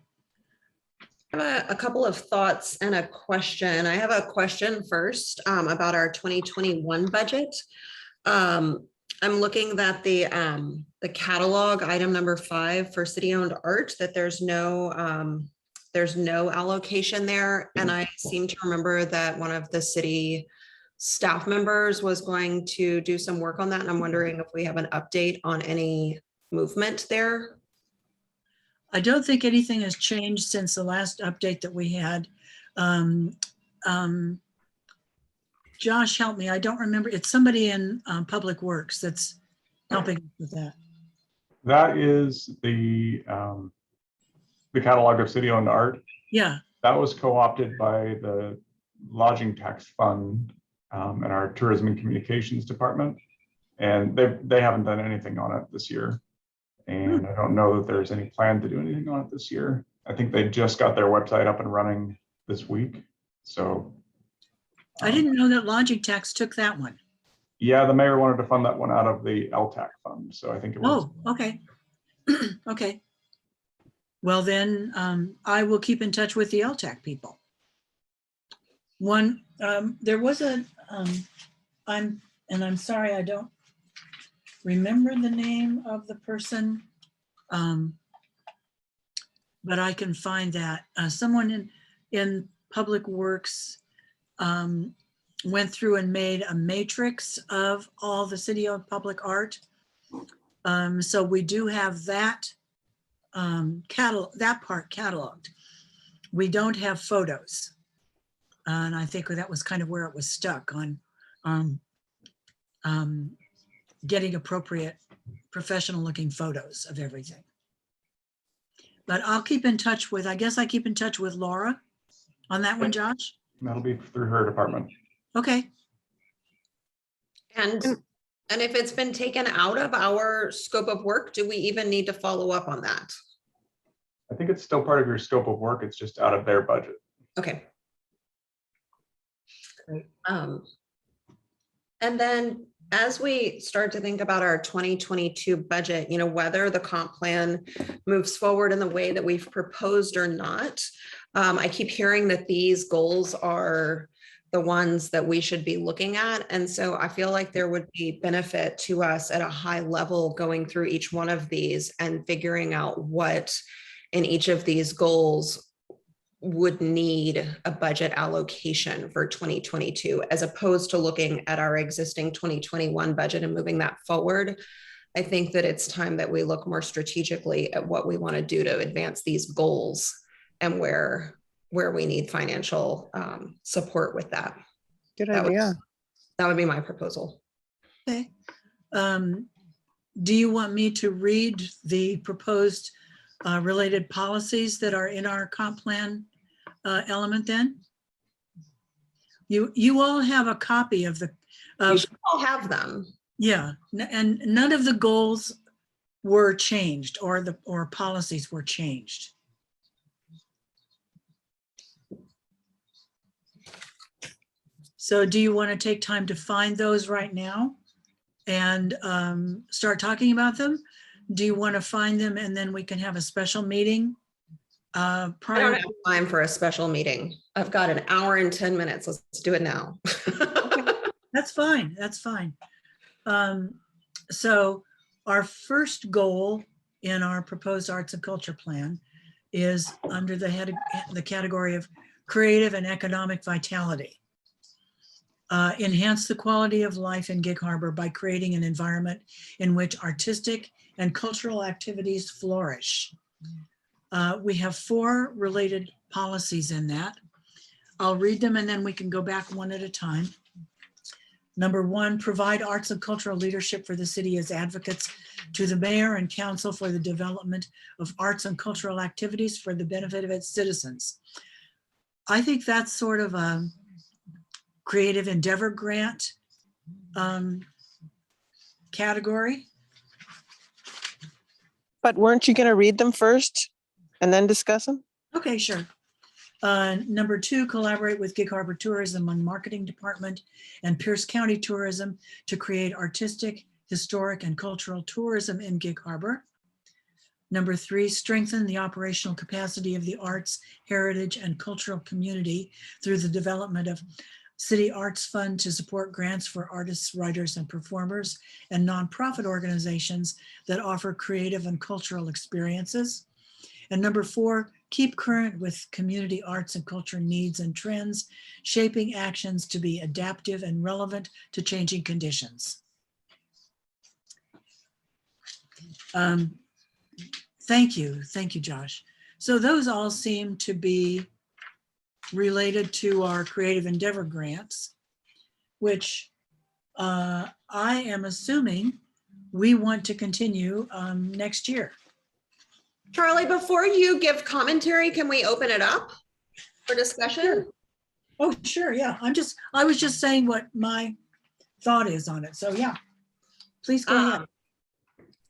I have a couple of thoughts and a question. I have a question first about our 2021 budget. I'm looking at the catalog item number 5 for city-owned art, that there's no allocation there. And I seem to remember that one of the city staff members was going to do some work on that. And I'm wondering if we have an update on any movement there. I don't think anything has changed since the last update that we had. Josh, help me. I don't remember. It's somebody in Public Works that's helping with that. That is the catalog of city-owned art. Yeah. That was co-opted by the lodging tax fund and our tourism and communications department. And they haven't done anything on it this year. And I don't know that there's any plan to do anything on it this year. I think they just got their website up and running this week. So. I didn't know that lodging tax took that one. Yeah, the mayor wanted to fund that one out of the LTAC fund. So I think it was. Oh, okay. Okay. Well, then I will keep in touch with the LTAC people. There was I'm sorry, I don't remember the name of the person, but I can find that. Someone in Public Works went through and made a matrix of all the city-owned public art. So we do have that that part cataloged. We don't have photos. And I think that was kind of where it was stuck on getting appropriate professional looking photos of everything. But I'll keep in touch with, I guess I keep in touch with Laura on that one, Josh. That'll be through her department. Okay. And if it's been taken out of our scope of work, do we even need to follow up on that? I think it's still part of your scope of work. It's just out of their budget. Okay. Great. And then as we start to think about our 2022 budget, you know, whether the comp plan moves forward in the way that we've proposed or not, I keep hearing that these goals are the ones that we should be looking at. And so I feel like there would be benefit to us at a high level going through each one of these and figuring out what in each of these goals would need a budget allocation for 2022, as opposed to looking at our existing 2021 budget and moving that forward. I think that it's time that we look more strategically at what we want to do to advance these goals and where we need financial support with that. Good That idea. would be my proposal. Okay. Do you want me to read the proposed related policies that are in our comp plan element then? You all have a copy of the, You should all have them. yeah, and none of the goals were changed or policies were changed. So do you want to take time to find those right now and start talking about them? Do you want to find them and then we can have a special meeting? I don't Prior? have time for a special meeting. I've got an hour and 10 minutes. Let's do it now. That's fine. That's fine. So our first goal in our proposed arts and culture plan is under the head, the category of creative and economic vitality. Enhance the quality of life in Gig Harbor by creating an environment in which artistic and cultural activities flourish. We have 4 related policies in that. I'll read them and then we can go back one at a time. Number 1, provide arts and cultural leadership for the city as advocates to the mayor and council for the development of arts and cultural activities for the benefit of its citizens. I think that's sort of a creative endeavor grant category. But weren't you going to read them first and then discuss them? Okay, sure. Number 2, collaborate with Gig Harbor Tourism and Marketing Department and Pierce County Tourism to create artistic, historic, and cultural tourism in Gig Harbor. Number 3, strengthen the operational capacity of the arts, heritage, and cultural community through the development of City Arts Fund to support grants for artists, writers, and performers and nonprofit organizations that offer creative and cultural experiences. And number 4, keep current with community arts and culture needs and trends, shaping actions to be adaptive and relevant to changing conditions. Thank you, Josh. So those all seem to be related to our creative endeavor grants, which I am assuming we want to continue next year. Charlie, before you give commentary, can we open it up for discussion? Sure. Oh, sure, yeah. I was just saying what my thought is on it. So yeah, please go ahead.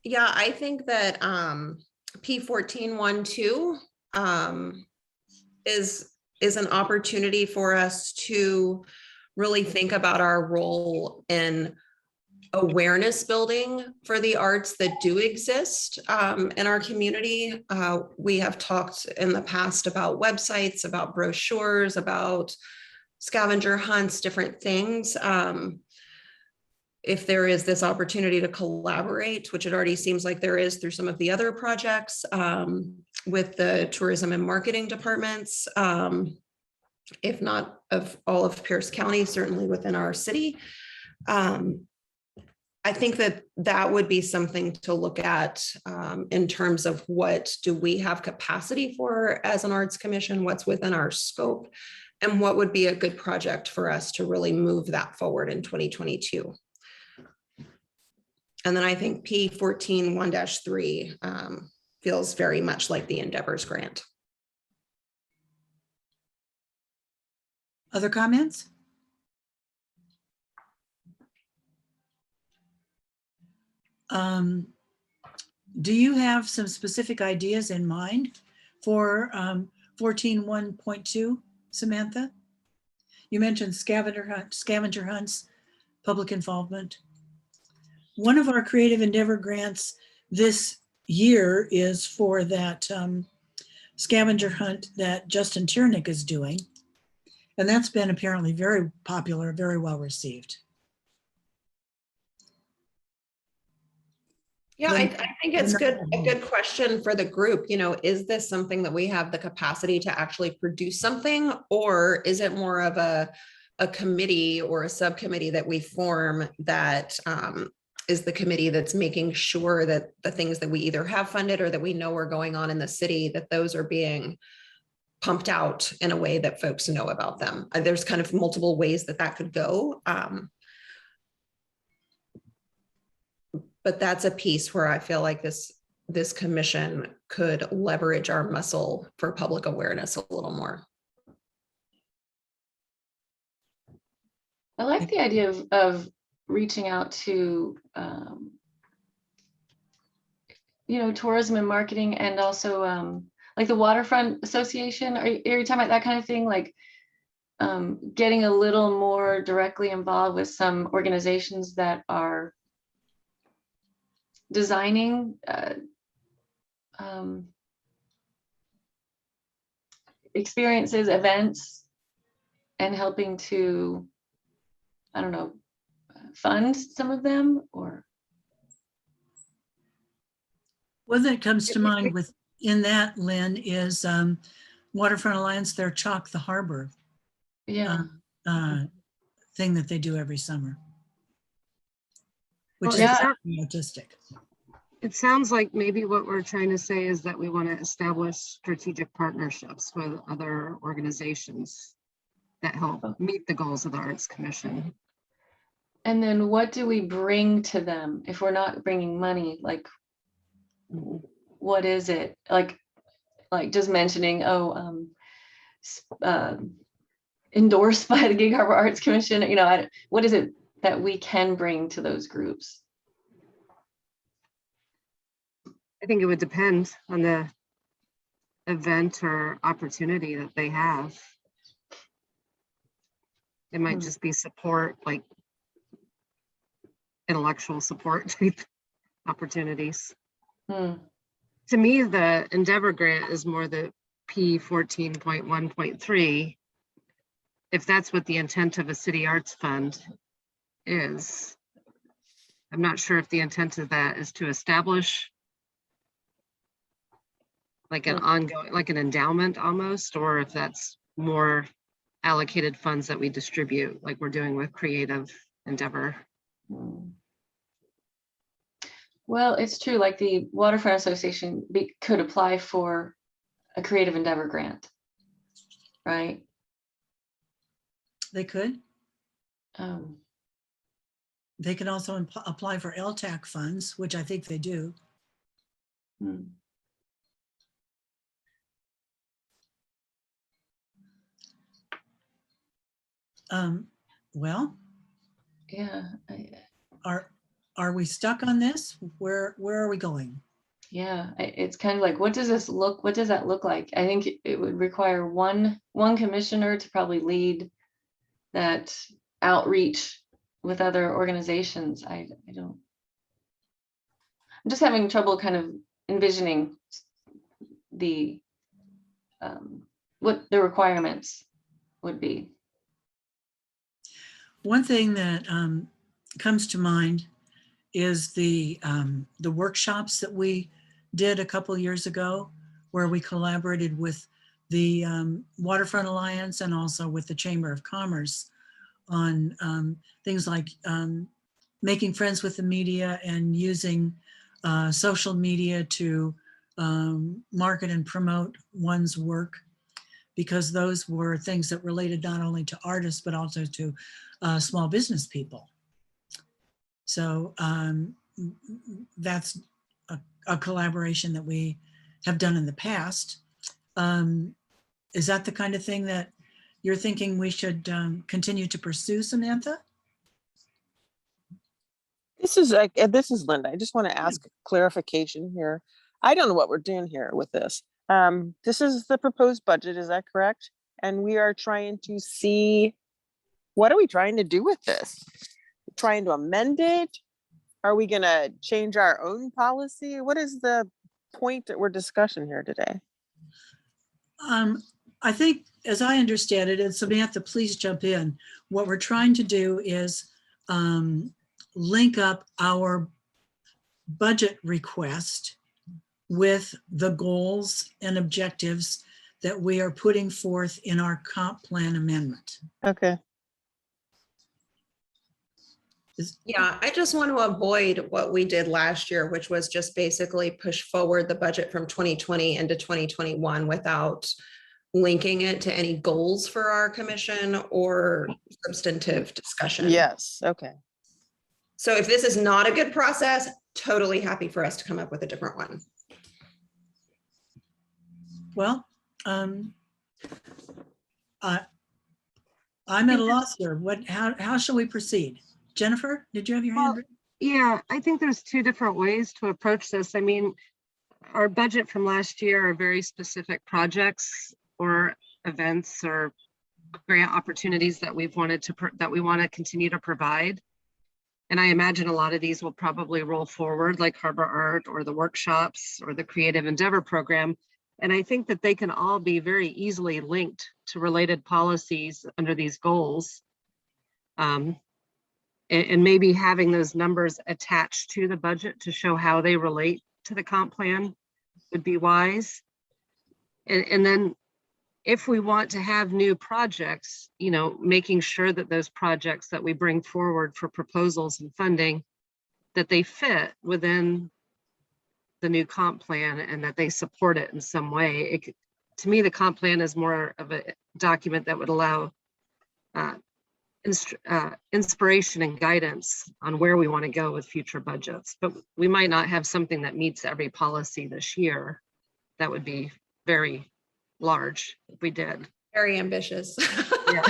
Yeah, I think that P1412 is an opportunity for us to really think about our role in awareness building for the arts that do exist in our community. We have talked in the past about websites, about brochures, about scavenger hunts, different things. If there is this opportunity to collaborate, which it already seems like there is through some of the other projects with the tourism and marketing departments, if not of all of Pierce County, certainly within our city. I think that that would be something to look at in terms of what do we have capacity for as an arts commission, what's within our scope, and what would be a good project for us to really move that forward in 2022. And then I think P14-1-3 feels very much like the Endeavors grant. Other comments? Do you have some specific ideas in mind for 14-1.2, Samantha? You mentioned scavenger hunts, public involvement. One of our creative endeavor grants this year is for that scavenger hunt that Justin Tiernick is doing. And that's been apparently very popular, very well received. Yeah, I think it's a good question for the group. You know, is this something that we have the capacity to actually produce something, or is it more of a committee or a subcommittee that we form that is the committee that's making sure that the things that we either have funded or that we know are going on in the city, that those are being pumped out in a way that folks know about them? There's kind of multiple ways that that could go. But that's a piece where I feel like this commission could leverage our muscle for public awareness a little more. I like the idea of reaching out to, tourism and marketing, and also like the Waterfront Association. Are you talking about that kind of thing? Like getting a little more directly involved with some organizations that are designing experiences, events, and helping to, I don't know, fund some of them, or? One that comes to mind in that, Lynn, is Waterfront Alliance, their Chalk the Harbor thing that they do every summer, which is artistic. It sounds like maybe what we're trying to say is that we want to establish strategic partnerships with other organizations that help meet the goals of the Arts Commission. And then what do we bring to them if we're not bringing money? Like, what is it? Like just mentioning, endorsed by the Gig Harbor Arts Commission, what is it that we can bring to those groups? I think it would depend on the event or opportunity that they have. It might just be support, like intellectual support type opportunities. To me, the Endeavor grant is more the P14.1.3. If that's what the intent of a city arts fund is. I'm not sure if the intent of that is to establish like an ongoing, like an endowment almost, or if that's more allocated funds that we distribute, like we're doing with Creative Endeavor. Well, it's true, like the Waterfront Association could apply for a Creative Endeavor grant, right? They could. Um, They can also apply for LTAC funds, which I think they do. hmm. Well, Yeah, are we stuck on this? Where are we going? yeah, it's kind of like, what does that look like? I think it would require one commissioner to probably lead that outreach with other organizations. I'm just having trouble kind of envisioning the what the requirements would be. One thing that comes to mind is the workshops that we did a couple years ago, where we collaborated with the Waterfront Alliance and also with the Chamber of Commerce on things like making friends with the media and using social media to market and promote one's work, because those were things that related not only to artists, but also to small business people. So that's a collaboration that we have done in the past. Is that the kind of thing that you're thinking we should continue to pursue, Samantha? This is Linda. I just want to ask clarification here. I don't know what we're doing here with this. This is the proposed budget, is that correct? And we are trying to see, what are we trying to do with this? Trying to amend it? Are we going to change our own policy? What is the point that we're discussing here today? I think, as I understand it, and Samantha, please jump in. What we're trying to do is link up our budget request with the goals and objectives that we are putting forth in our comp plan amendment. Okay. Yeah, I just want to avoid what we did last year, which was just basically push forward the budget from 2020 into 2021 without linking it to any goals for our commission or substantive discussion. Yes. Okay. So if this is not a good process, totally happy for us to come up with a different one. Well, I'm at a loss here. How shall we proceed? Jennifer, did you have your hand raised? Yeah, I think there's two different ways to approach this. I mean, our budget from last year are very specific projects or events or grant opportunities that we want to continue to provide. And I imagine a lot of these will probably roll forward, like Arbor Art or the workshops or the Creative Endeavor program. And I think that they can all be very easily linked to related policies under these goals. And maybe having those numbers attached to the budget to show how they relate to the comp plan would be wise. And then if we want to have new projects, you know, making sure that those projects that we bring forward for proposals and funding, that they fit within the new comp plan and that they support it in some way. To me, the comp plan is more of a document that would allow inspiration and guidance on where we want to go with future budgets. But we might not have something that meets every policy this year. That would be very large if we did. Very ambitious. Yeah.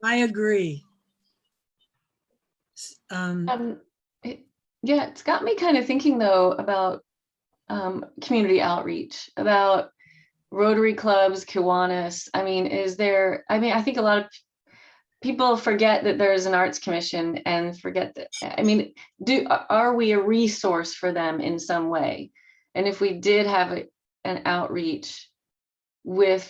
I agree. Yeah, it's got me kind of thinking though about community outreach, about Rotary clubs, Kiwanis. I mean, I think a lot of people forget that there's an arts commission and forget that, I mean, are we a resource for them in some way? And if we did have an outreach with,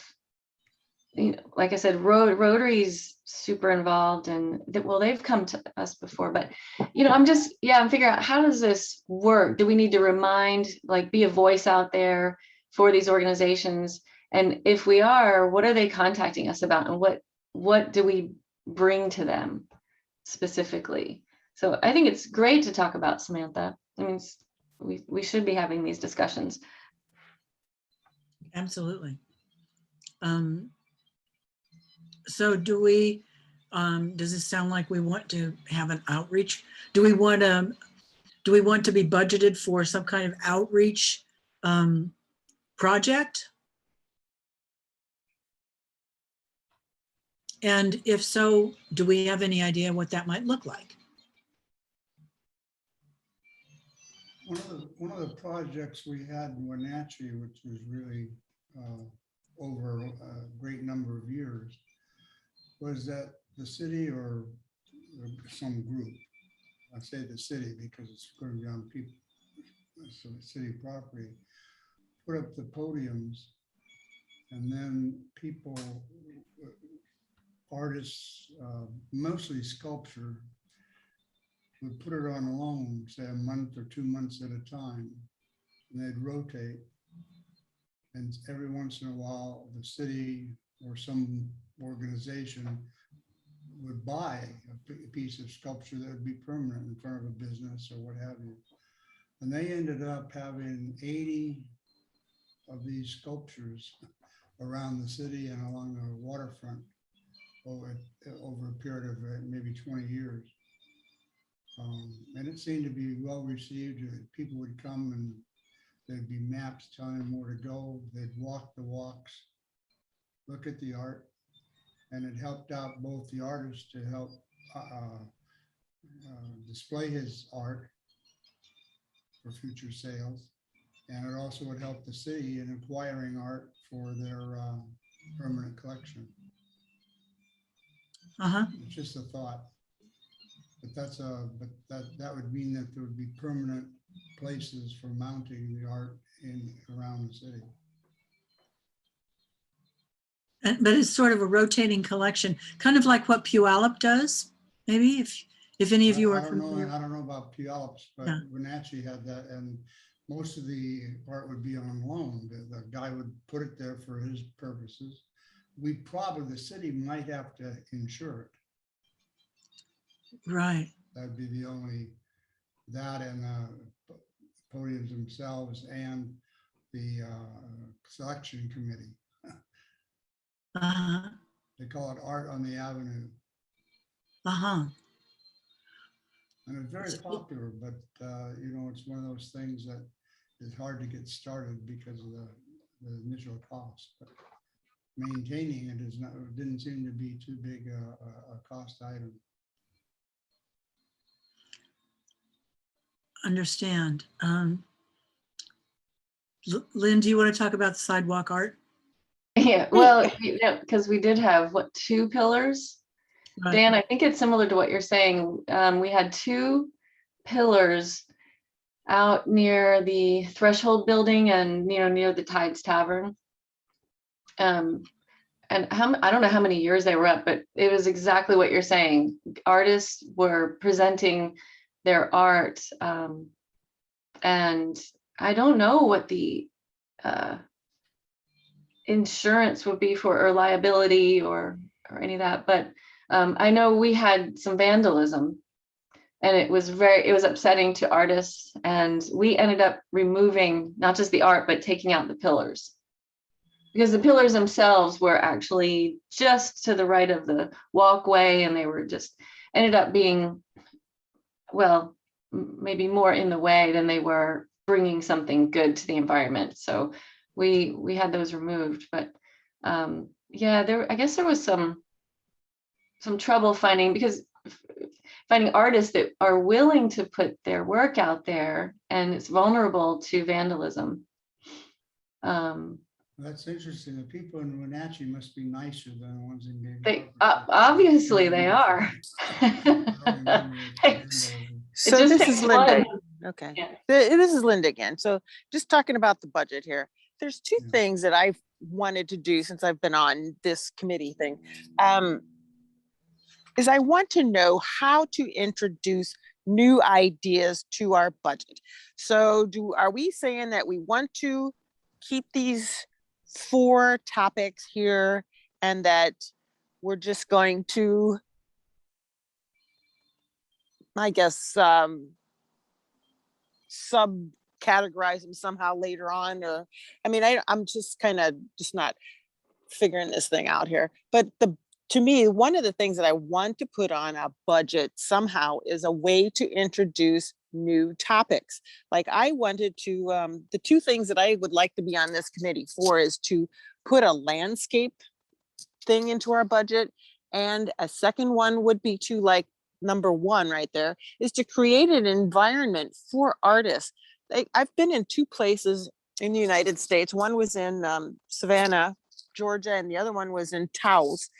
you know, like I said, Rotary's super involved and they've come to us before, but you know, I'm figuring out, how does this work? Do we need to remind, like, be a voice out there for these organizations? And if we are, what are they contacting us about, and what do we bring to them specifically? So I think it's great to talk about, Samantha. I mean, we should be having these discussions. Absolutely. So do we, does it sound like we want to have an outreach? Do we want to be budgeted for some kind of outreach project? And if so, do we have any idea what that might look like? One of the projects we had in Wenatchee, which was really over a great number of years, was that the city or some group, I say the city because it's going to be on people, so city property, put up the podiums, and then people, artists, mostly sculpture, would put it on loan, say a month or 2 months at a time, and they'd rotate. And every once in a while, the city or some organization would buy a piece of sculpture that would be permanent in front of a business or what have you. And they ended up having 80 of these sculptures around the city and along the waterfront over a period of maybe 20 years. And it seemed to be well received. People would come and there'd be maps telling them where to go. They'd walk the walks, look at the art, and it helped out both the artist to help display his art for future sales. And it also would help the city in acquiring art for their permanent collection. It's just a thought. But that would mean that there would be permanent places for mounting the art around the city. But it's sort of a rotating collection, kind of like what Puyallup does, maybe, if any of you are I don't familiar. know about Puyallups, but Yeah. Wenatchee had that, and most of the art would be on loan. The guy would put it there for his purposes. The city might have to insure it. Right. That'd be the only, that and podiums themselves and the selection committee. Uh-huh. They call it Art on the Avenue. Uh-huh. And it's very popular, but it's one of those things that is hard to get started because of the initial cost. But maintaining it didn't seem to be too big a cost item. Understand. Lynn, do you want to talk about the sidewalk art? Yeah, well, because we did have, 2 pillars? Right. Dan, I think it's similar to what you're saying. We had 2 pillars out near the Threshold building and, near the Tides Tavern. And I don't know how many years they were up, but it was exactly what you're saying. Artists were presenting their art. And I don't know what the insurance would be for, or liability or any of that, but I know we had some vandalism, and it was upsetting to artists, and we ended up removing not just the art, but taking out the pillars, because the pillars themselves were actually just to the right of the walkway, and they were just ended up being, well, maybe more in the way than they were bringing something good to the environment. So we had those removed, but yeah, I guess there was some trouble finding artists that are willing to put their work out there, and it's vulnerable to vandalism. That's interesting. The people in Wenatchee must be nicer than the ones in Gay. Obviously they are. So just this takes is Linda. one. Okay. Yeah. This is Linda again. So just talking about the budget here. There's 2 Yeah. things that I've wanted to do since I've been on this committee thing. Is I want to know how to introduce new ideas to our budget. So are we saying that we want to keep these 4 topics here and that we're just going to, I guess, subcategorize them somehow later on, or, I mean, I'm just kind of just not figuring this thing out here. But to me, one of the things that I want to put on a budget somehow is a way to introduce new topics. Like I wanted to, the 2 things that I would like to be on this committee for is to put a landscape thing into our budget. And a second one would be to, like, number 1 right there is to create an environment for artists. I've been in 2 places in the United States. One was in Savannah, Georgia, and the other one was in Taos.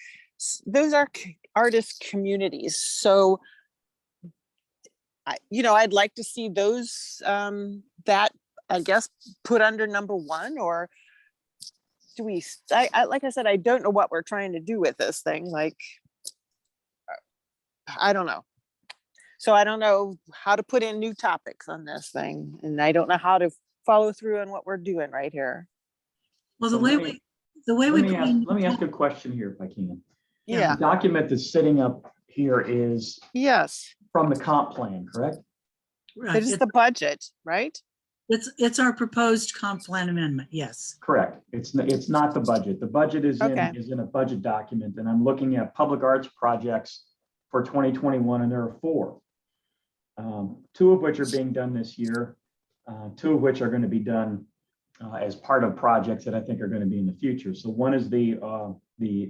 Those are artist communities. So, I'd like to see those, that, I guess, put under number 1, or do we, like I said, I don't know what we're trying to do with this thing. Like, I don't know. So I don't know how to put in new topics on this thing. And I don't know how to follow through on what we're doing right here. Well, So the way we put in- let me ask a question here if I can. Yeah. The document that's sitting up here is Yes. from the comp plan, correct? right, It is the budget, right? it's our proposed comp plan amendment. Yes. Correct. It's not the budget. The budget is Okay. in a budget document, and I'm looking at public arts projects for 2021, and there are 4. 2 of which are being done this year, 2 of which are going to be done as part of projects that I think are going to be in the future. So one is the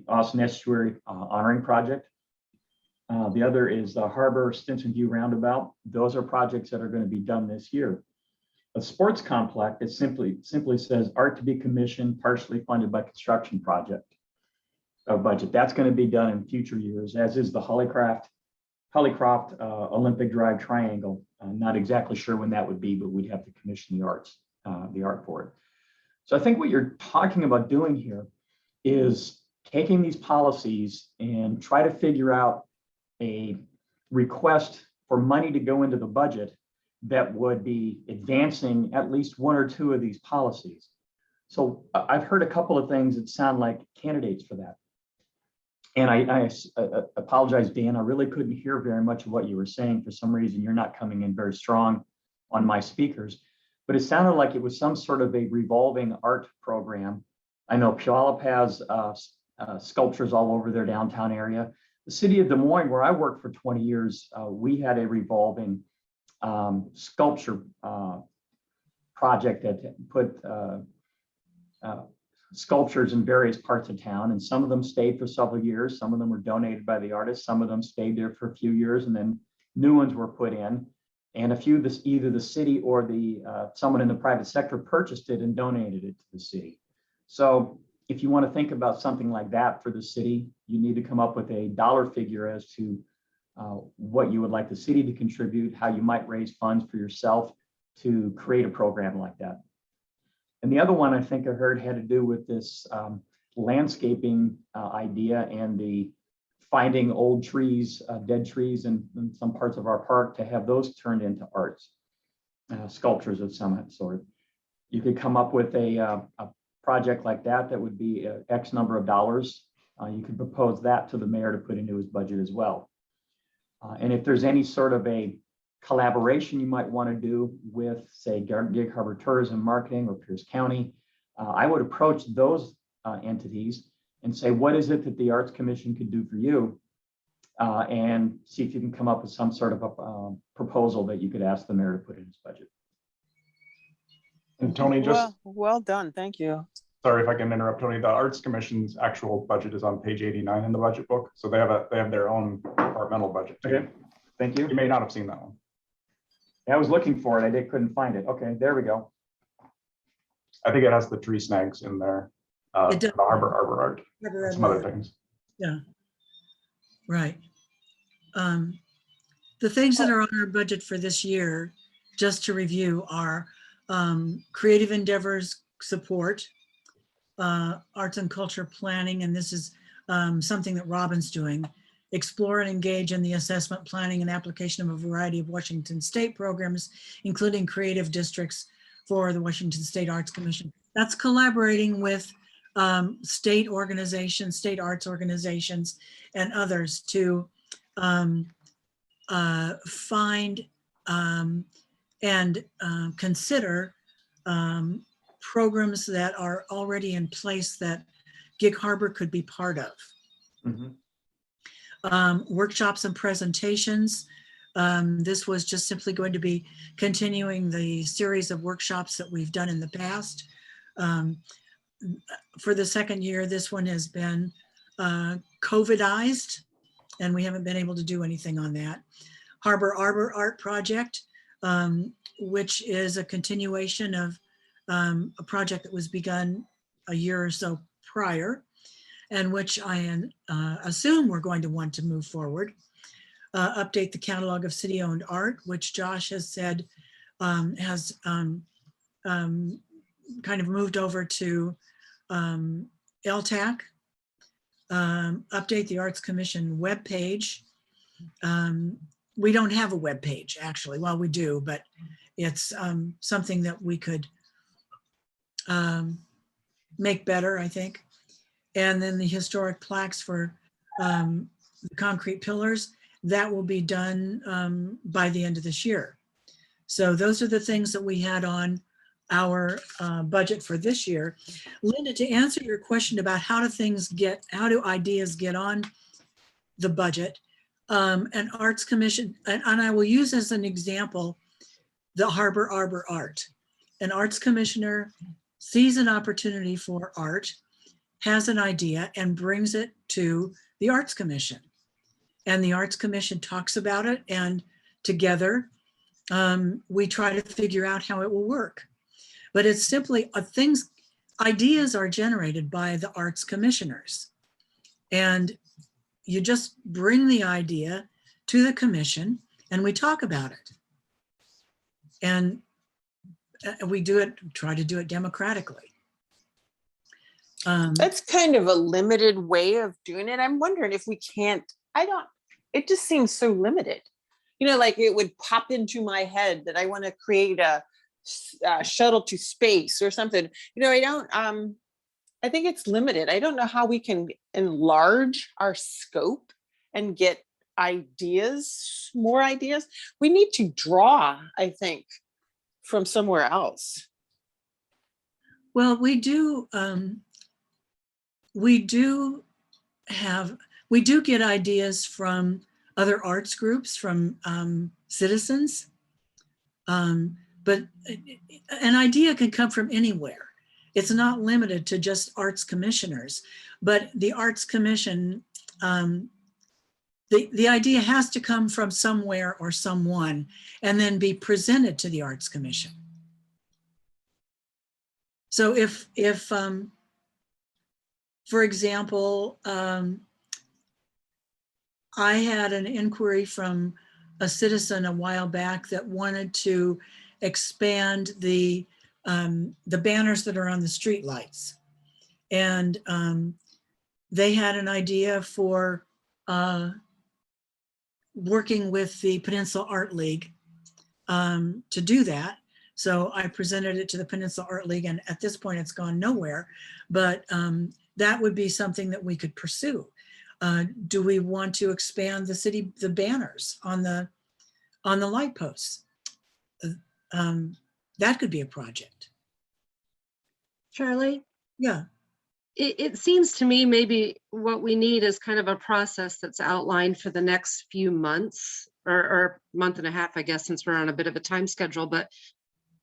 Austin Estuary Honoring Project. The other is the Harbor Stinson View Roundabout. Those are projects that are going to be done this year. A sports complex, it simply says art to be commissioned, partially funded by construction project budget. That's going to be done in future years, as is the Hollycroft Olympic Drive Triangle. I'm not exactly sure when that would be, but we'd have to commission the art for it. So I think what you're talking about doing here is taking these policies and try to figure out a request for money to go into the budget that would be advancing at least 1 or 2 of these policies. So I've heard a couple of things that sound like candidates for that. And I apologize, Dan, I really couldn't hear very much of what you were saying. For some reason, you're not coming in very strong on my speakers, but it sounded like it was some sort of a revolving art program. I know Puyallup has sculptures all over their downtown area. The city of Des Moines, where I worked for 20 years, we had a revolving sculpture project that put sculptures in various parts of town, and some of them stayed for several years. Some of them were donated by the artists. Some of them stayed there for a few years, and then new ones were put in. And a few, either the city or someone in the private sector purchased it and donated it to the city. So if you want to think about something like that for the city, you need to come up with a dollar figure as to what you would like the city to contribute, how you might raise funds for yourself to create a program like that. And the other one I think I heard had to do with this landscaping idea and the finding old trees, dead trees in some parts of our park to have those turned into arts, sculptures of some sort. You could come up with a project like that that would be X number of dollars. You could propose that to the mayor to put into his budget as well. And if there's any sort of a collaboration you might want to do with, say, Gig Harbor Tourism Marketing or Pierce County, I would approach those entities and say, what is it that the Arts Commission could do for you? And see if you can come up with some sort of a proposal that you could ask the mayor to put in his budget. And Tony, just well done. Thank you. sorry if I can interrupt, Tony. The Arts Commission's actual budget is on page 89 in the budget book, so they have their own departmental budget too. Okay, thank you. You may not have seen that one. I was looking for it. I couldn't find it. Okay, there we go. I think it has the tree snags in there. It does. The Arbor Art, and some other things. Yeah, right. The things that are on our budget for this year, just to review, are creative endeavors support, arts and culture planning, and this is something that Robin's doing. Explore and engage in the assessment, planning, and application of a variety of Washington State programs, including creative districts for the Washington State Arts Commission That's collaborating with state organizations, state arts organizations, and others to find and consider programs that are already in place that Gig Harbor could be part of. Mhm. Workshops and presentations. This was just simply going to be continuing the series of workshops that we've done in the past. For the second year, this one has been COVIDized, and we haven't been able to do anything on that. Arbor Art Project, which is a continuation of a project that was begun a year or so prior, and which I assume we're going to want to move forward. Update the catalog of city-owned art, which Josh has said has kind of moved over to LTAC. Update the Arts Commission webpage. We don't have a web page, actually. Well, we do, but it's something that we could make better, I think. And then the historic plaques for the concrete pillars, that will be done by the end of this year. So those are the things that we had on our budget for this year. Linda, to answer your question about how do ideas get on the budget, an arts commission, and I will use as an example, the Arbor Art. An arts commissioner sees an opportunity for art, has an idea, and brings it to the Arts Commission. And the Arts Commission talks about it, and together we try to figure out how it will work. But it's simply ideas are generated by the arts commissioners. And you just bring the idea to the commission and we talk about it. And we try to do it democratically. That's kind of a limited way of doing it. I'm wondering if we can't, it just seems so limited. You know, like it would pop into my head that I want to create a shuttle to space or something. You know, I think it's limited. I don't know how we can enlarge our scope and get more ideas. We need to draw, I think, from somewhere else. Well, we do get ideas from other arts groups, from citizens. But an idea can come from anywhere. It's not limited to just arts commissioners, but the Arts Commission, the idea has to come from somewhere or someone and then be presented to the Arts Commission. So if for example, I had an inquiry from a citizen a while back that wanted to expand the banners that are on the street lights. And they had an idea for working with the Peninsula Art League to do that. So I presented it to the Peninsula Art League, and at this point it's gone nowhere, but that would be something that we could pursue. Do we want to expand the banners on the light posts? That could be a project. Charlie? Yeah. It seems to me maybe what we need is kind of a process that's outlined for the next few months or month and a half, I guess, since we're on a bit of a time schedule. But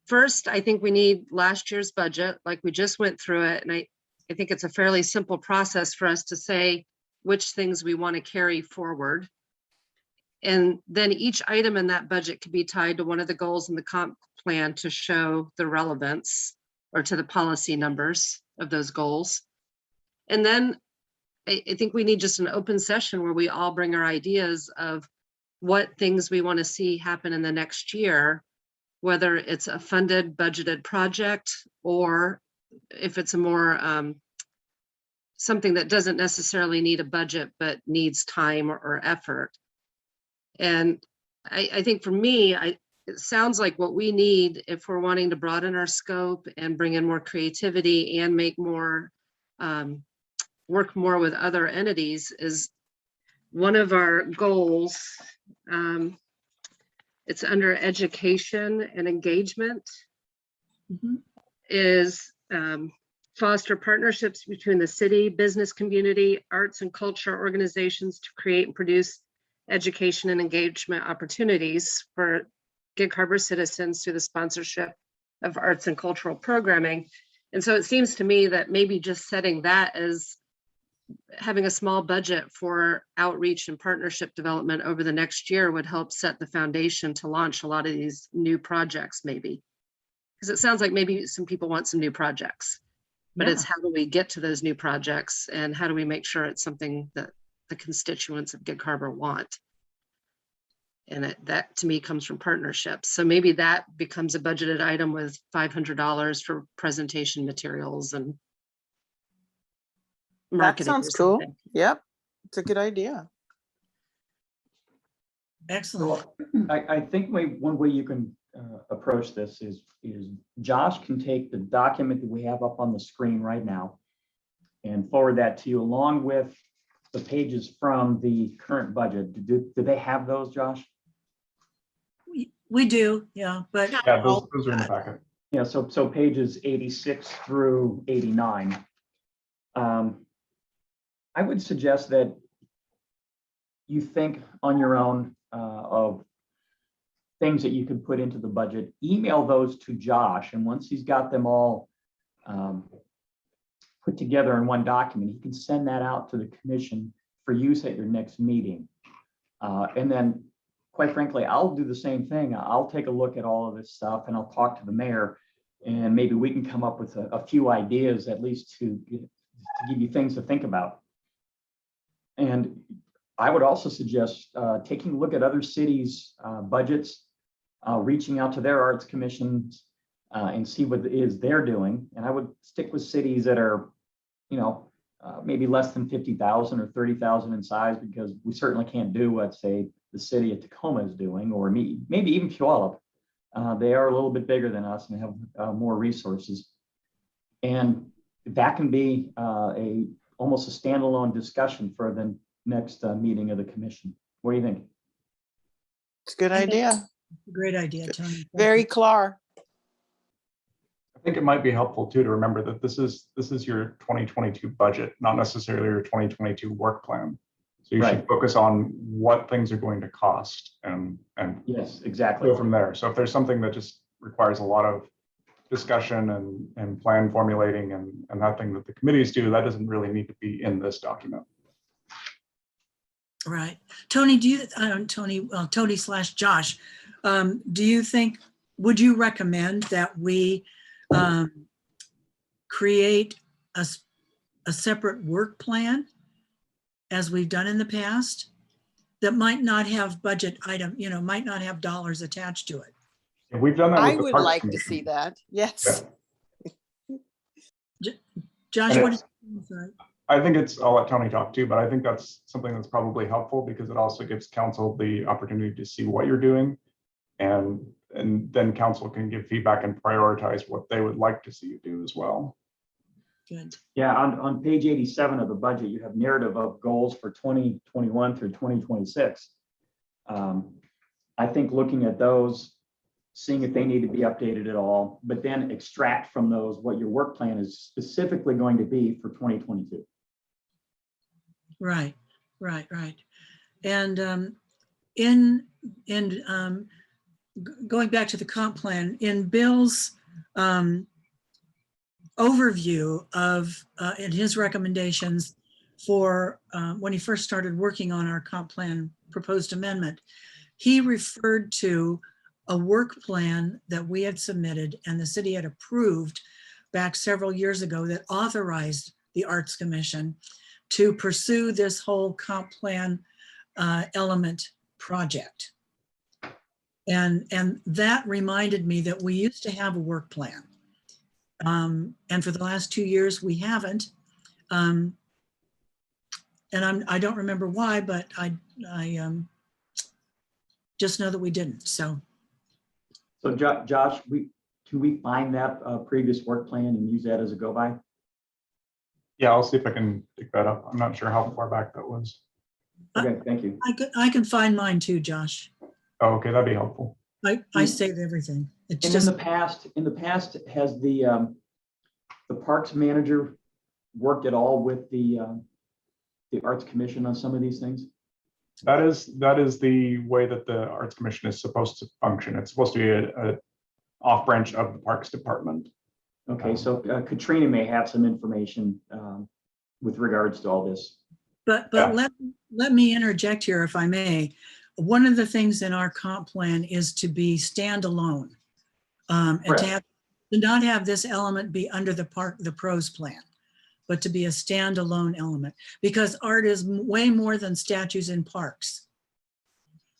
first, I think we need last year's budget, like we just went through it. And I think it's a fairly simple process for us to say which things we want to carry forward. And then each item in that budget could be tied to one of the goals in the comp plan to show the relevance or to the policy numbers of those goals. And then I think we need just an open session where we all bring our ideas of what things we want to see happen in the next year, whether it's a funded budgeted project or if it's a more something that doesn't necessarily need a budget but needs time or effort. And I think for me, it sounds like what we need if we're wanting to broaden our scope and bring in more creativity and make more, work more with other entities is one of our goals. It's under education and engagement, Mhm. is foster partnerships between the city, business community, arts and culture organizations to create and produce education and engagement opportunities for Gig Harbor citizens through the sponsorship of arts and cultural programming. And so it seems to me that maybe just setting that as having a small budget for outreach and partnership development over the next year would help set the foundation to launch a lot of these new projects, maybe. Because it sounds like maybe some people want some new projects, but it's how do we get to those new projects and how do we make sure it's something that the constituents of Gig Harbor want? And that to me comes from partnerships. So maybe that becomes a budgeted item with $500 for presentation materials and That marketing. sounds or cool. something. Yep, it's a good idea. Excellent. I think one way you can approach this is Josh can take the document that we have up on the screen right now and forward that to you along with the pages from the current budget. Do they have those, Josh? We do, yeah, but Yeah, those are in the packet. Yeah, so pages 86 through 89. I would suggest that you think on your own of things that you could put into the budget, email those to Josh, and once he's got them all put together in one document, he can send that out to the commission for use at your next meeting. And then, quite frankly, I'll do the same thing. I'll take a look at all of this stuff and I'll talk to the mayor, and maybe we can come up with a few ideas at least to give you things to think about. And I would also suggest taking a look at other cities' budgets, reaching out to their arts commissions and see what it is they're doing. And I would stick with cities that are, maybe less than 50,000 or 30,000 in size, because we certainly can't do what, say, the city of Tacoma is doing, or maybe even Puyallup. They are a little bit bigger than us and have more resources. And that can be almost a standalone discussion for the next meeting of the commission. What do you think? It's a good idea. great idea, Tony. Thank Very you. clear. I think it might be helpful too to remember that this is your 2022 budget, not necessarily your 2022 work plan. So you should Right. focus on what things are going to cost and Yes, exactly. go from there. So if there's something that just requires a lot of discussion and plan formulating and that thing that the committees do, that doesn't really need to be in this document. Right. Tony, Tony/Josh, do you think, would you recommend that we create a separate work plan as we've done in the past that might not have budget item, might not have dollars attached to it? And we've done that with I the would Parks like to Commission. see that. Yes. Josh, And what it's- is, sorry. I think I'll let Tony talk too, but I think that's something that's probably helpful because it also gives council the opportunity to see what you're doing. And then council can give feedback and prioritize what they would like to see you do as well. Good. Yeah, on page 87 of the budget, you have narrative of goals for 2021 through 2026. I think looking at those, seeing if they need to be updated at all, but then extract from those what your work plan is specifically going to be for 2022. Right. And going back to the comp plan, in Bill's overview of in his recommendations for when he first started working on our comp plan proposed amendment, he referred to a work plan that we had submitted and the city had approved back several years ago that authorized the Arts Commission to pursue this whole comp plan element project. And that reminded me that we used to have a work plan. And for the last 2 years, we haven't. And I don't remember why, but I just know that we didn't. So So Josh, can we find that previous work plan and use that as a go-by? Yeah, I'll see if I can pick that up. I'm not sure how far back that was. Okay, thank you. I can find mine too, Josh. Oh, okay, that'd be helpful. I saved everything. It's And just, in the past, has the parks manager worked at all with the Arts Commission on some of these things? That is the way that the Arts Commission is supposed to function. It's supposed to be a off branch of the Parks Department. Okay, so Katrina may have some information with regards to all this. but Yeah. let me interject here if I may. One of the things in our comp plan is to be standalone. And Correct. to not have this element be under the pros plan, but to be a standalone element, because art is way more than statues in parks.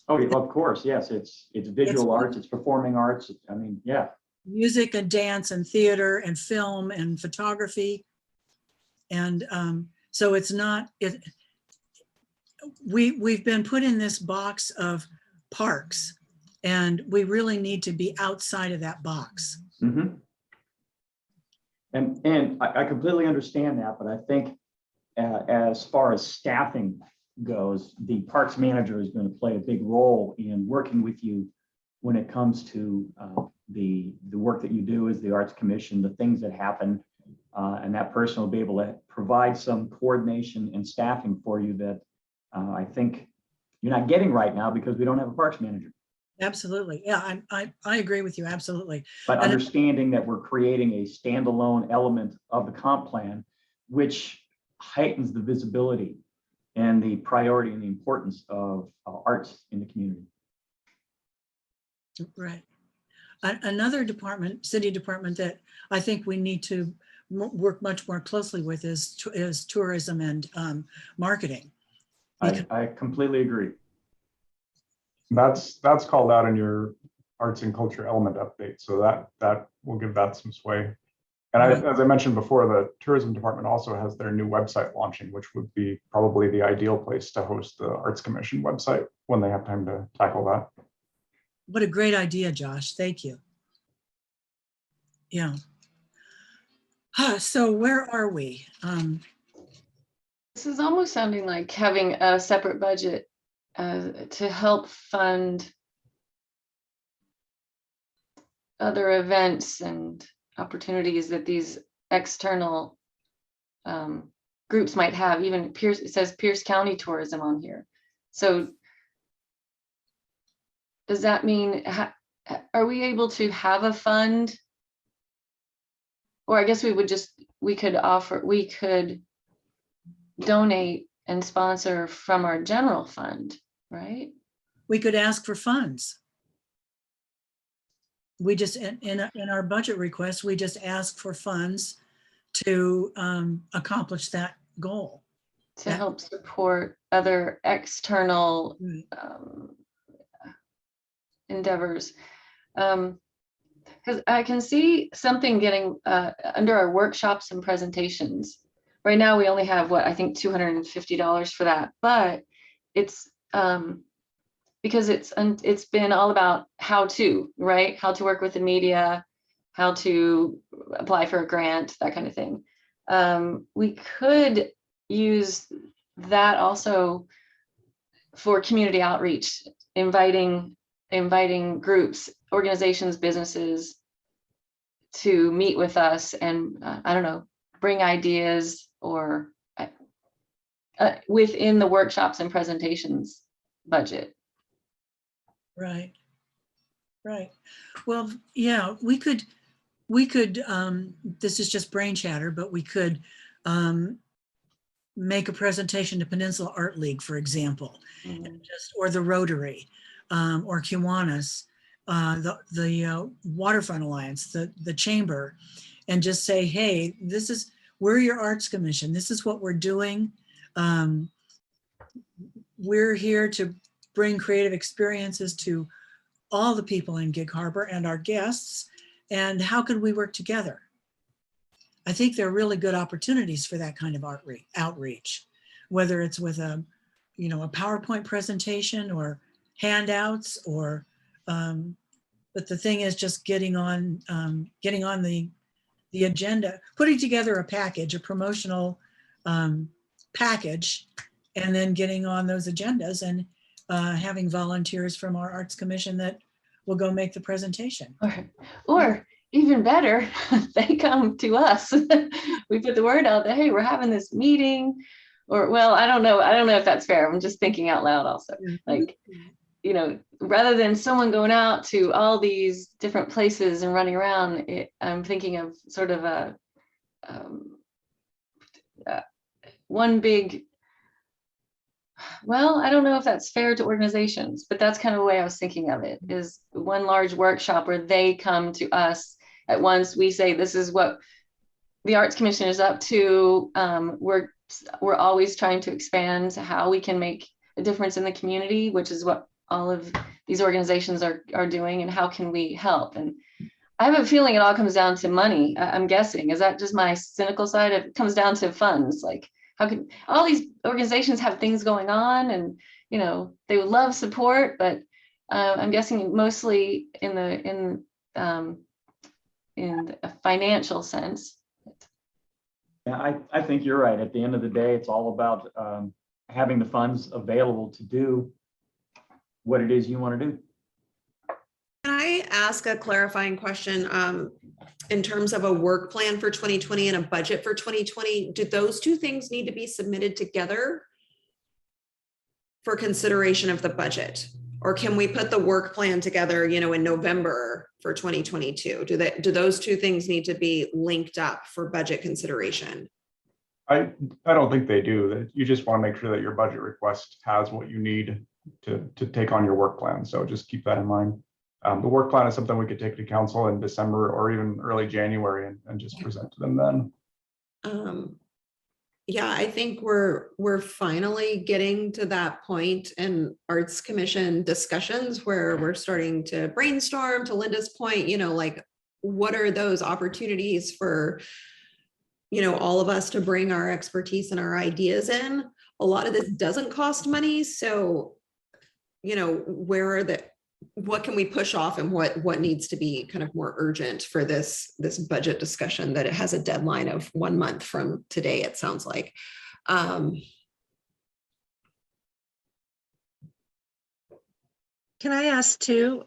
Oh, yeah, of course, yes, it's visual arts, it's performing arts. I mean, yeah. Music and dance and theater and film and photography. And so it's not, we've been put in this box of parks, and we really need to be outside of that box. Mm-hmm. And I completely understand that, but I think as far as staffing goes, the parks manager is going to play a big role in working with you when it comes to the work that you do as the Arts Commission, the things that happen, and that person will be able to provide some coordination and staffing for you that I think you're not getting right now because we don't have a parks manager. Absolutely. Yeah, I agree with you. Absolutely. But And- understanding that we're creating a standalone element of the comp plan, which heightens the visibility and the priority and the importance of arts in the community. Right. Another department, city department that I think we need to work much more closely with is tourism and marketing. I completely agree. That's called out in your arts and culture element update. So that will give that some sway. And as I mentioned before, the tourism department also has their new website launching, which would be probably the ideal place to host the Arts Commission website when they have time to tackle that. What a great idea, Josh. Thank you. Yeah. So where are we? This is almost sounding like having a separate budget to help fund other events and opportunities that these external groups might have. Even Pierce, it says Pierce County Tourism on here. So does that mean, are we able to have a fund? Or I guess we could donate and sponsor from our general fund, right? We could ask for funds. We just, in our budget request, we just ask for funds to accomplish that goal. To help support other external endeavors. Because I can see something getting under our workshops and presentations. Right now, we only have I think $250 for that, but it's because it's been all about how to, right? How to work with the media, how to apply for a grant, that kind of thing. We could use that also for community outreach, inviting groups, organizations, businesses to meet with us and I don't know, bring ideas or within the workshops and presentations budget. Right. Right. Well, yeah, we could, this is just brain chatter, but we could make a presentation to Peninsula Art League, for example, and or the Rotary, or Kiwanis, the Waterfront Alliance, the Chamber, and just say, hey, we're your Arts Commission. This is what we're doing. We're here to bring creative experiences to all the people in Gig Harbor and our guests. And how could we work together? I think there are really good opportunities for that kind of outreach, whether it's with a PowerPoint presentation or handouts or But the thing is just getting on the agenda, putting together a package, a promotional package, and then getting on those agendas and having volunteers from our Arts Commission that will go make the presentation. Or even better, they come to us. We put the word out that, hey, we're having this meeting, or, well, I don't know if that's fair. I'm just thinking out loud also. Like, you know, rather than someone going out to all these different places and running around, I'm thinking of sort of a one big, well, I don't know if that's fair to organizations, but that's kind of the way I was thinking of it, is one large workshop where they come to us at once. We say, this is what the Arts Commission is up to. We're always trying to expand how we can make a difference in the community, which is what all of these organizations are doing, and how can we help? And I have a feeling it all comes down to money. I'm guessing. Is that just my cynical side? It comes down to funds. Like, how can all these organizations have things going on, and, you know, they would love support, but I'm guessing mostly in a financial sense. Yeah, I think you're right. At the end of the day, it's all about having the funds available to do what it is you want to do. Can I ask a clarifying question in terms of a work plan for 2020 and a budget for 2020? Do those two things need to be submitted together for consideration of the budget? Or can we put the work plan together, you know, in November for 2022? Do those two things need to be linked up for budget consideration? I don't think they do. That you just want to make sure that your budget request has what you need to take on your work plan. So just keep that in mind. The work plan is something we could take to council in December or even early January and just present to them then. Yeah, I think we're finally getting to that point in Arts Commission discussions where we're starting to brainstorm, to Linda's point, you know, like, what are those opportunities for, you know, all of us to bring our expertise and our ideas in. A lot of this doesn't cost money. So, you know, what can we push off, and what needs to be kind of more urgent for this budget discussion that it has a deadline of 1 month from today, it sounds like. Can I ask too,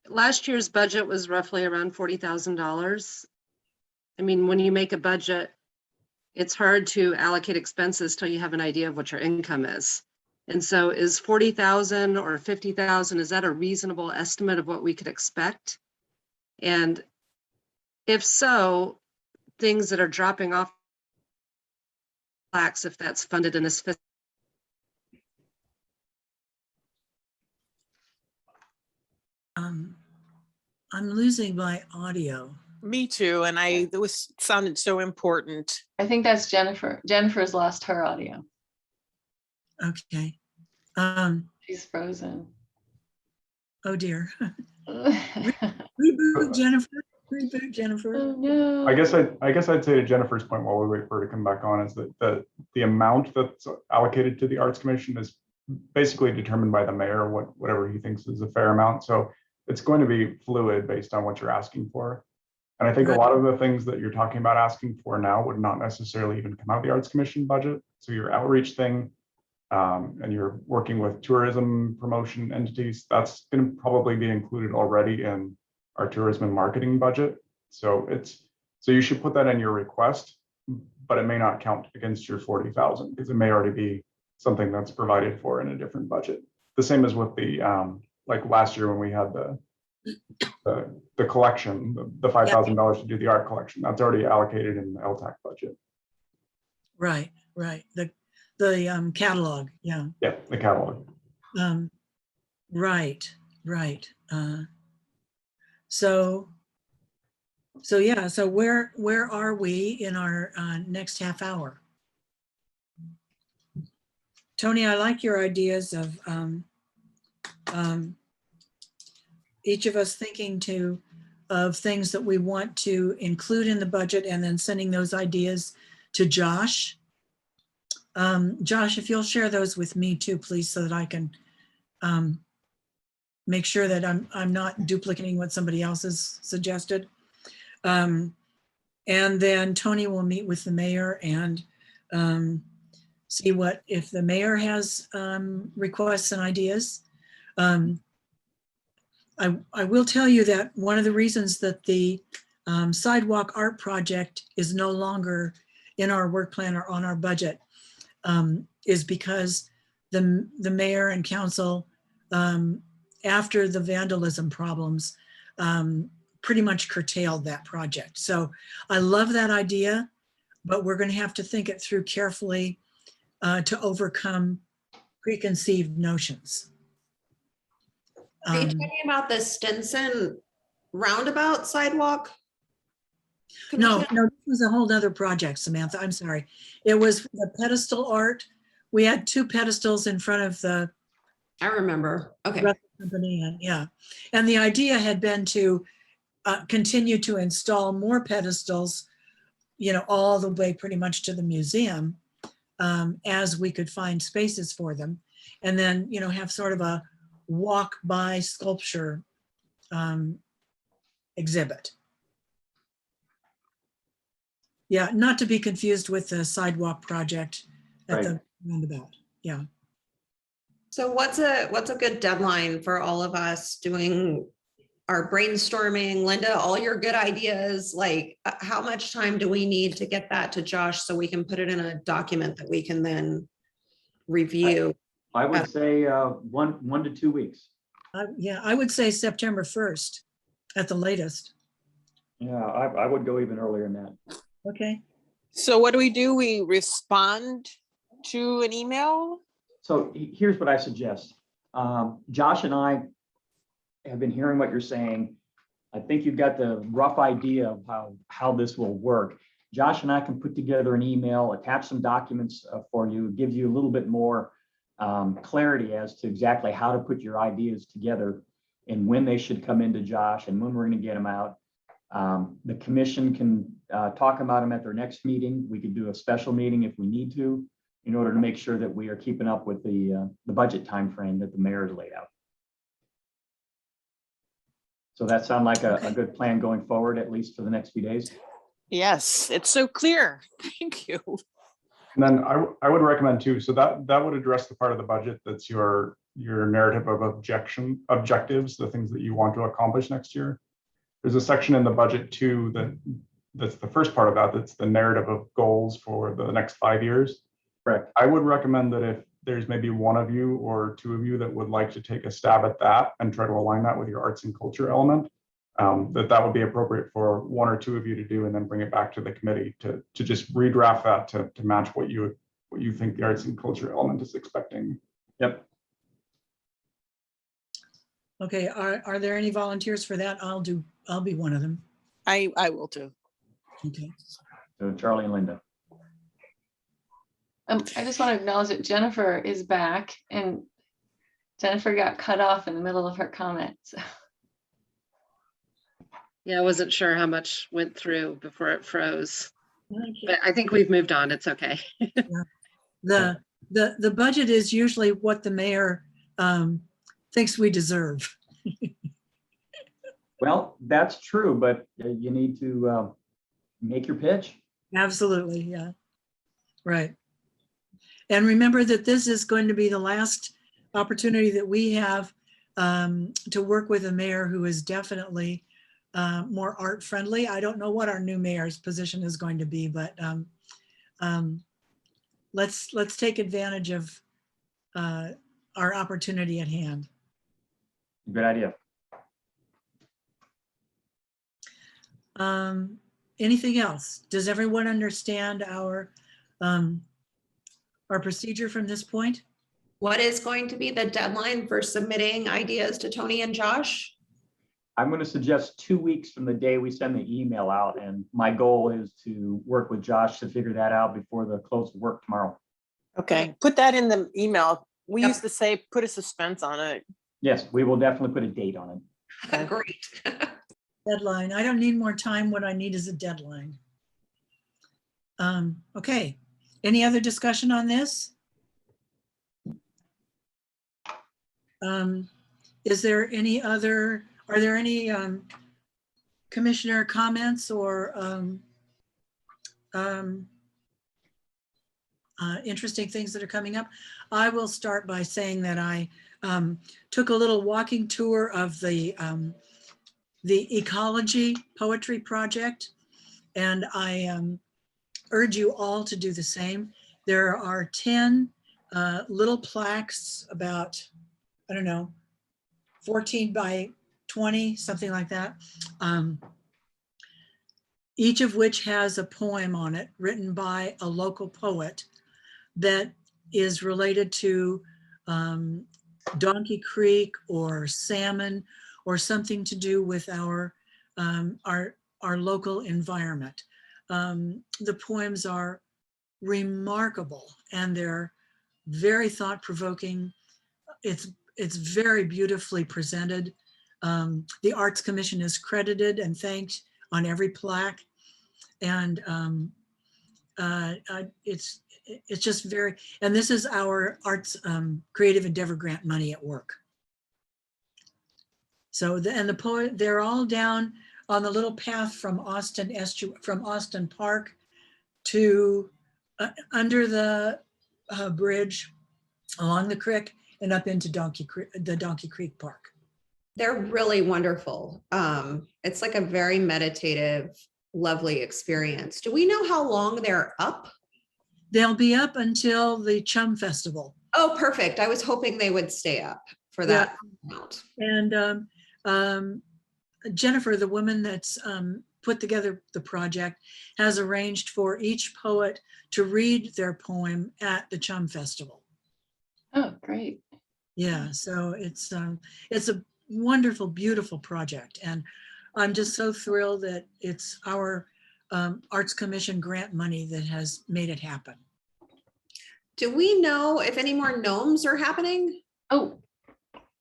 last year's budget was roughly around $40,000. I mean, when you make a budget, it's hard to allocate expenses till you have an idea of what your income is. And so is 40,000 or 50,000, is that a reasonable estimate of what we could expect? And if so, things that are dropping off plaques, if that's funded in this fiscal. I'm losing my audio. Me too. And it sounded so important. I think that's Jennifer. Jennifer's lost her audio. Okay. She's frozen. Oh dear. Oh Reboot Jennifer. Reboot Jennifer. no. I guess I'd say to Jennifer's point while we wait for her to come back on is that the amount that's allocated to the Arts Commission is basically determined by the mayor, whatever he thinks is a fair amount. So it's going to be fluid based on what you're asking for. And I think a lot of the things that you're talking about asking for now would not necessarily even come out of the Arts Commission budget. So your outreach thing, and you're working with tourism promotion entities, that's going to probably be included already in our tourism and marketing budget. So you should put that in your request, but it may not count against your 40,000 because it may already be something that's provided for in a different budget. The same as with the like last year when we had the collection, the $5,000 to do the art collection, that's already allocated in the LTAC budget. Right. The catalog. Yeah. Yeah, the catalog. Right. So yeah, so where are we in our next half hour? Tony, I like your ideas of each of us thinking of things that we want to include in the budget and then sending those ideas to Josh. Josh, if you'll share those with me too, please, so that I can make sure that I'm not duplicating what somebody else has suggested. And then Tony will meet with the mayor and see what, if the mayor has requests and ideas. I will tell you that one of the reasons that the sidewalk art project is no longer in our work plan or on our budget is because the mayor and council, after the vandalism problems, pretty much curtailed that project. So I love that idea, but we're going to have to think it through carefully to overcome preconceived notions. Are you talking about the Stinson roundabout sidewalk? No, this was a whole other project, Samantha. I'm sorry. It was the pedestal art. We had 2 pedestals in front of the I remember. Okay. restaurant company, and yeah. And the idea had been to continue to install more pedestals, you know, all the way pretty much to the museum, as we could find spaces for them. And then, you know, have sort of a walk by sculpture exhibit. Yeah, not to be confused with the sidewalk project at the roundabout. Yeah. So what's a good deadline for all of us doing our brainstorming? Linda, all your good ideas, like how much time do we need to get that to Josh so we can put it in a document that we can then review? I would say 1 to 2 weeks. Yeah, I would say September 1st at the latest. Yeah, I would go even earlier than that. Okay. So what do? We respond to an email? So here's what I suggest. Josh and I have been hearing what you're saying. I think you've got the rough idea of how this will work. Josh and I can put together an email, attach some documents for you, give you a little bit more clarity as to exactly how to put your ideas together and when they should come into Josh and when we're going to get them out. The commission can talk about them at their next meeting. We could do a special meeting if we need to, in order to make sure that we are keeping up with the budget timeframe that the mayor has laid out. So that sound like a good plan going forward, at least for the next few days? Yes, it's so clear. Thank you. And then I would recommend too, so that would address the part of the budget that's your narrative of objectives, the things that you want to accomplish next year. There's a section in the budget too that's the first part of that, that's the narrative of goals for the next 5 years. Correct. I would recommend that if there's maybe one of you or 2 of you that would like to take a stab at that and try to align that with your arts and culture element, that would be appropriate for 1 or 2 of you to do, and then bring it back to the committee to just redraft that to match what you think the arts and culture element is expecting. Yep. Okay, are there any volunteers for that? I'll be one of them. I will too. Okay. So Charlie and Linda. I just want to acknowledge that Jennifer is back, and Jennifer got cut off in the middle of her comments. Yeah, I wasn't sure how much went through before it froze, but I think we've moved on. It's okay. The budget is usually what the mayor thinks we deserve. Well, that's true, but you need to make your pitch. Absolutely, yeah. Right. And remember that this is going to be the last opportunity that we have to work with a mayor who is definitely more art friendly. I don't know what our new mayor's position is going to be, but let's take advantage of our opportunity at hand. Good idea. Anything else? Does everyone understand our procedure from this point? What is going to be the deadline for submitting ideas to Tony and Josh? I'm going to suggest 2 weeks from the day we send the email out, and my goal is to work with Josh to figure that out before the close of work tomorrow. Okay, put that in the email. We Yep. used to say, put a suspense on it. Yes, we will definitely put a date on it. Okay. Great. Deadline. I don't need more time. What I need is a deadline. Okay. Any other discussion on this? Is there any other, are there any commissioner comments or interesting things that are coming up? I will start by saying that I took a little walking tour of the Ecology Poetry Project, and I urge you all to do the same. There are 10 little plaques about, I don't know, 14 by 20, something like that. Each of which has a poem on it written by a local poet that is related to Donkey Creek or salmon or something to do with our local environment. The poems are remarkable and they're very thought-provoking. It's very beautifully presented. The Arts Commission is credited and thanked on every plaque. And it's just very, and this is our Arts Creative Endeavor Grant money at work. So the poet, they're all down on the little path from Austin Park to under the bridge along the creek and up into the Donkey Creek Park. They're really wonderful. It's like a very meditative, lovely experience. Do we know how long they're up? They'll be up until the Chum Festival. Oh, perfect. I was hoping they would stay up for that amount. And Jennifer, the woman that's put together the project, has arranged for each poet to read their poem at the Chum Festival. Oh, great. Yeah, so it's a wonderful, beautiful project. And I'm just so thrilled that it's our Arts Commission grant money that has made it happen. Do we know if any more gnomes are happening? Oh,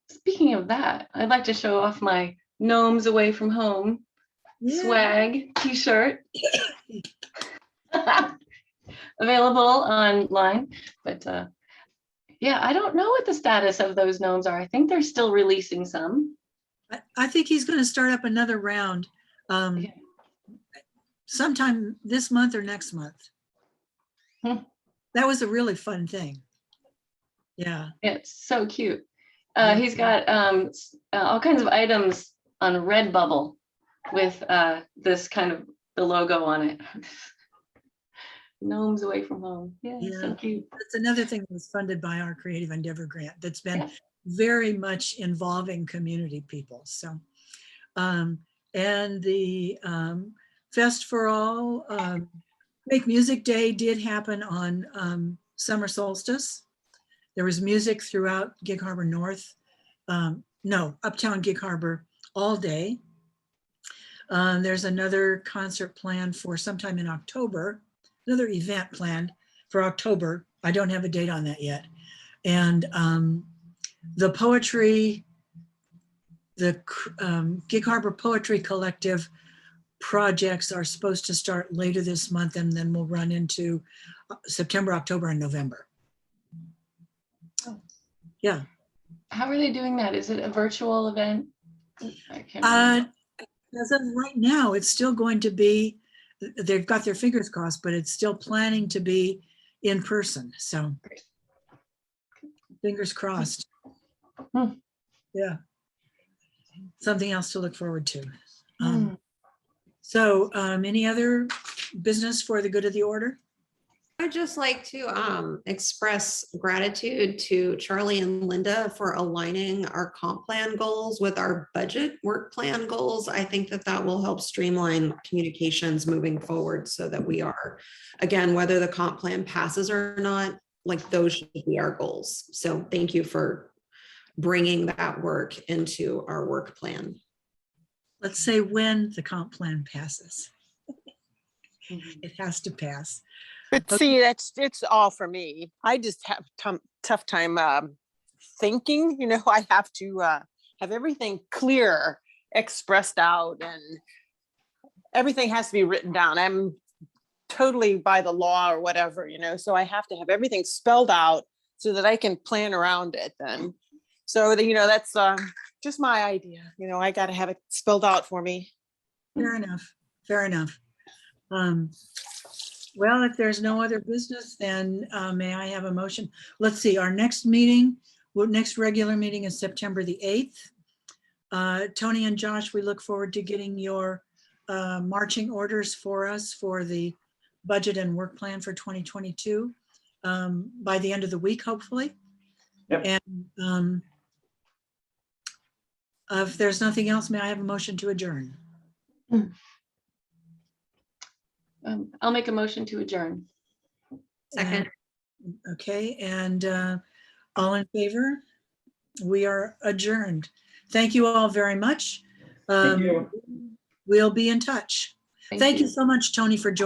speaking of that, I'd like to show off my Gnomes Away from Home swag t-shirt. Available online, but yeah, I don't know what the status of those gnomes are. I think they're still releasing some. I think he's going to start up another round sometime this month or next month. That was a really fun thing. Yeah. It's so cute. He's got all kinds of items on Redbubble with this kind of the logo on it. Gnomes Away from Home. Yeah, so cute. That's another thing that was funded by our Creative Endeavor Grant that's been very much involving community people. So, and the Fest for All Make Music Day did happen on summer solstice. There was music throughout Gig Harbor North, Uptown Gig Harbor all day. There's another concert planned for sometime in October, another event planned for October. I don't have a date on that yet. And the poetry, the Gig Harbor Poetry Collective projects are supposed to start later this month, and then we'll run into September, October, and November. Yeah. How are they doing that? Is it a virtual event? I can't remember. As of right now, it's still going to be, they've got their fingers crossed, but it's still planning to be in person. So fingers crossed. Yeah. Something else to look forward to. So any other business for the good of the order? I'd just like to express gratitude to Charlie and Linda for aligning our comp plan goals with our budget work plan goals. I think that that will help streamline communications moving forward so that we are, again, whether the comp plan passes or not, like those should be our goals. So thank you for bringing that work into our work plan. Let's say when the comp plan passes. It has to pass. But see, it's all for me. I just have tough time thinking, I have to have everything clear, expressed out, and everything has to be written down. I'm totally by the law or whatever, so I have to have everything spelled out so that I can plan around it then. So, that's just my idea. You know, I got to have it spelled out for me. Fair enough, fair enough. Well, if there's no other business, then may I have a motion? Let's see, our next meeting, next regular meeting is September the 8th. Tony and Josh, we look forward to getting your marching orders for us for the budget and work plan for 2022 by the end of the week, hopefully. Yep. And if there's nothing else, may I have a motion to adjourn? I'll make a motion to adjourn. Second. Okay, and all in favor? We are adjourned. Thank you all very much. Thank you. We'll be in touch. Thank you so much, Tony, for joining.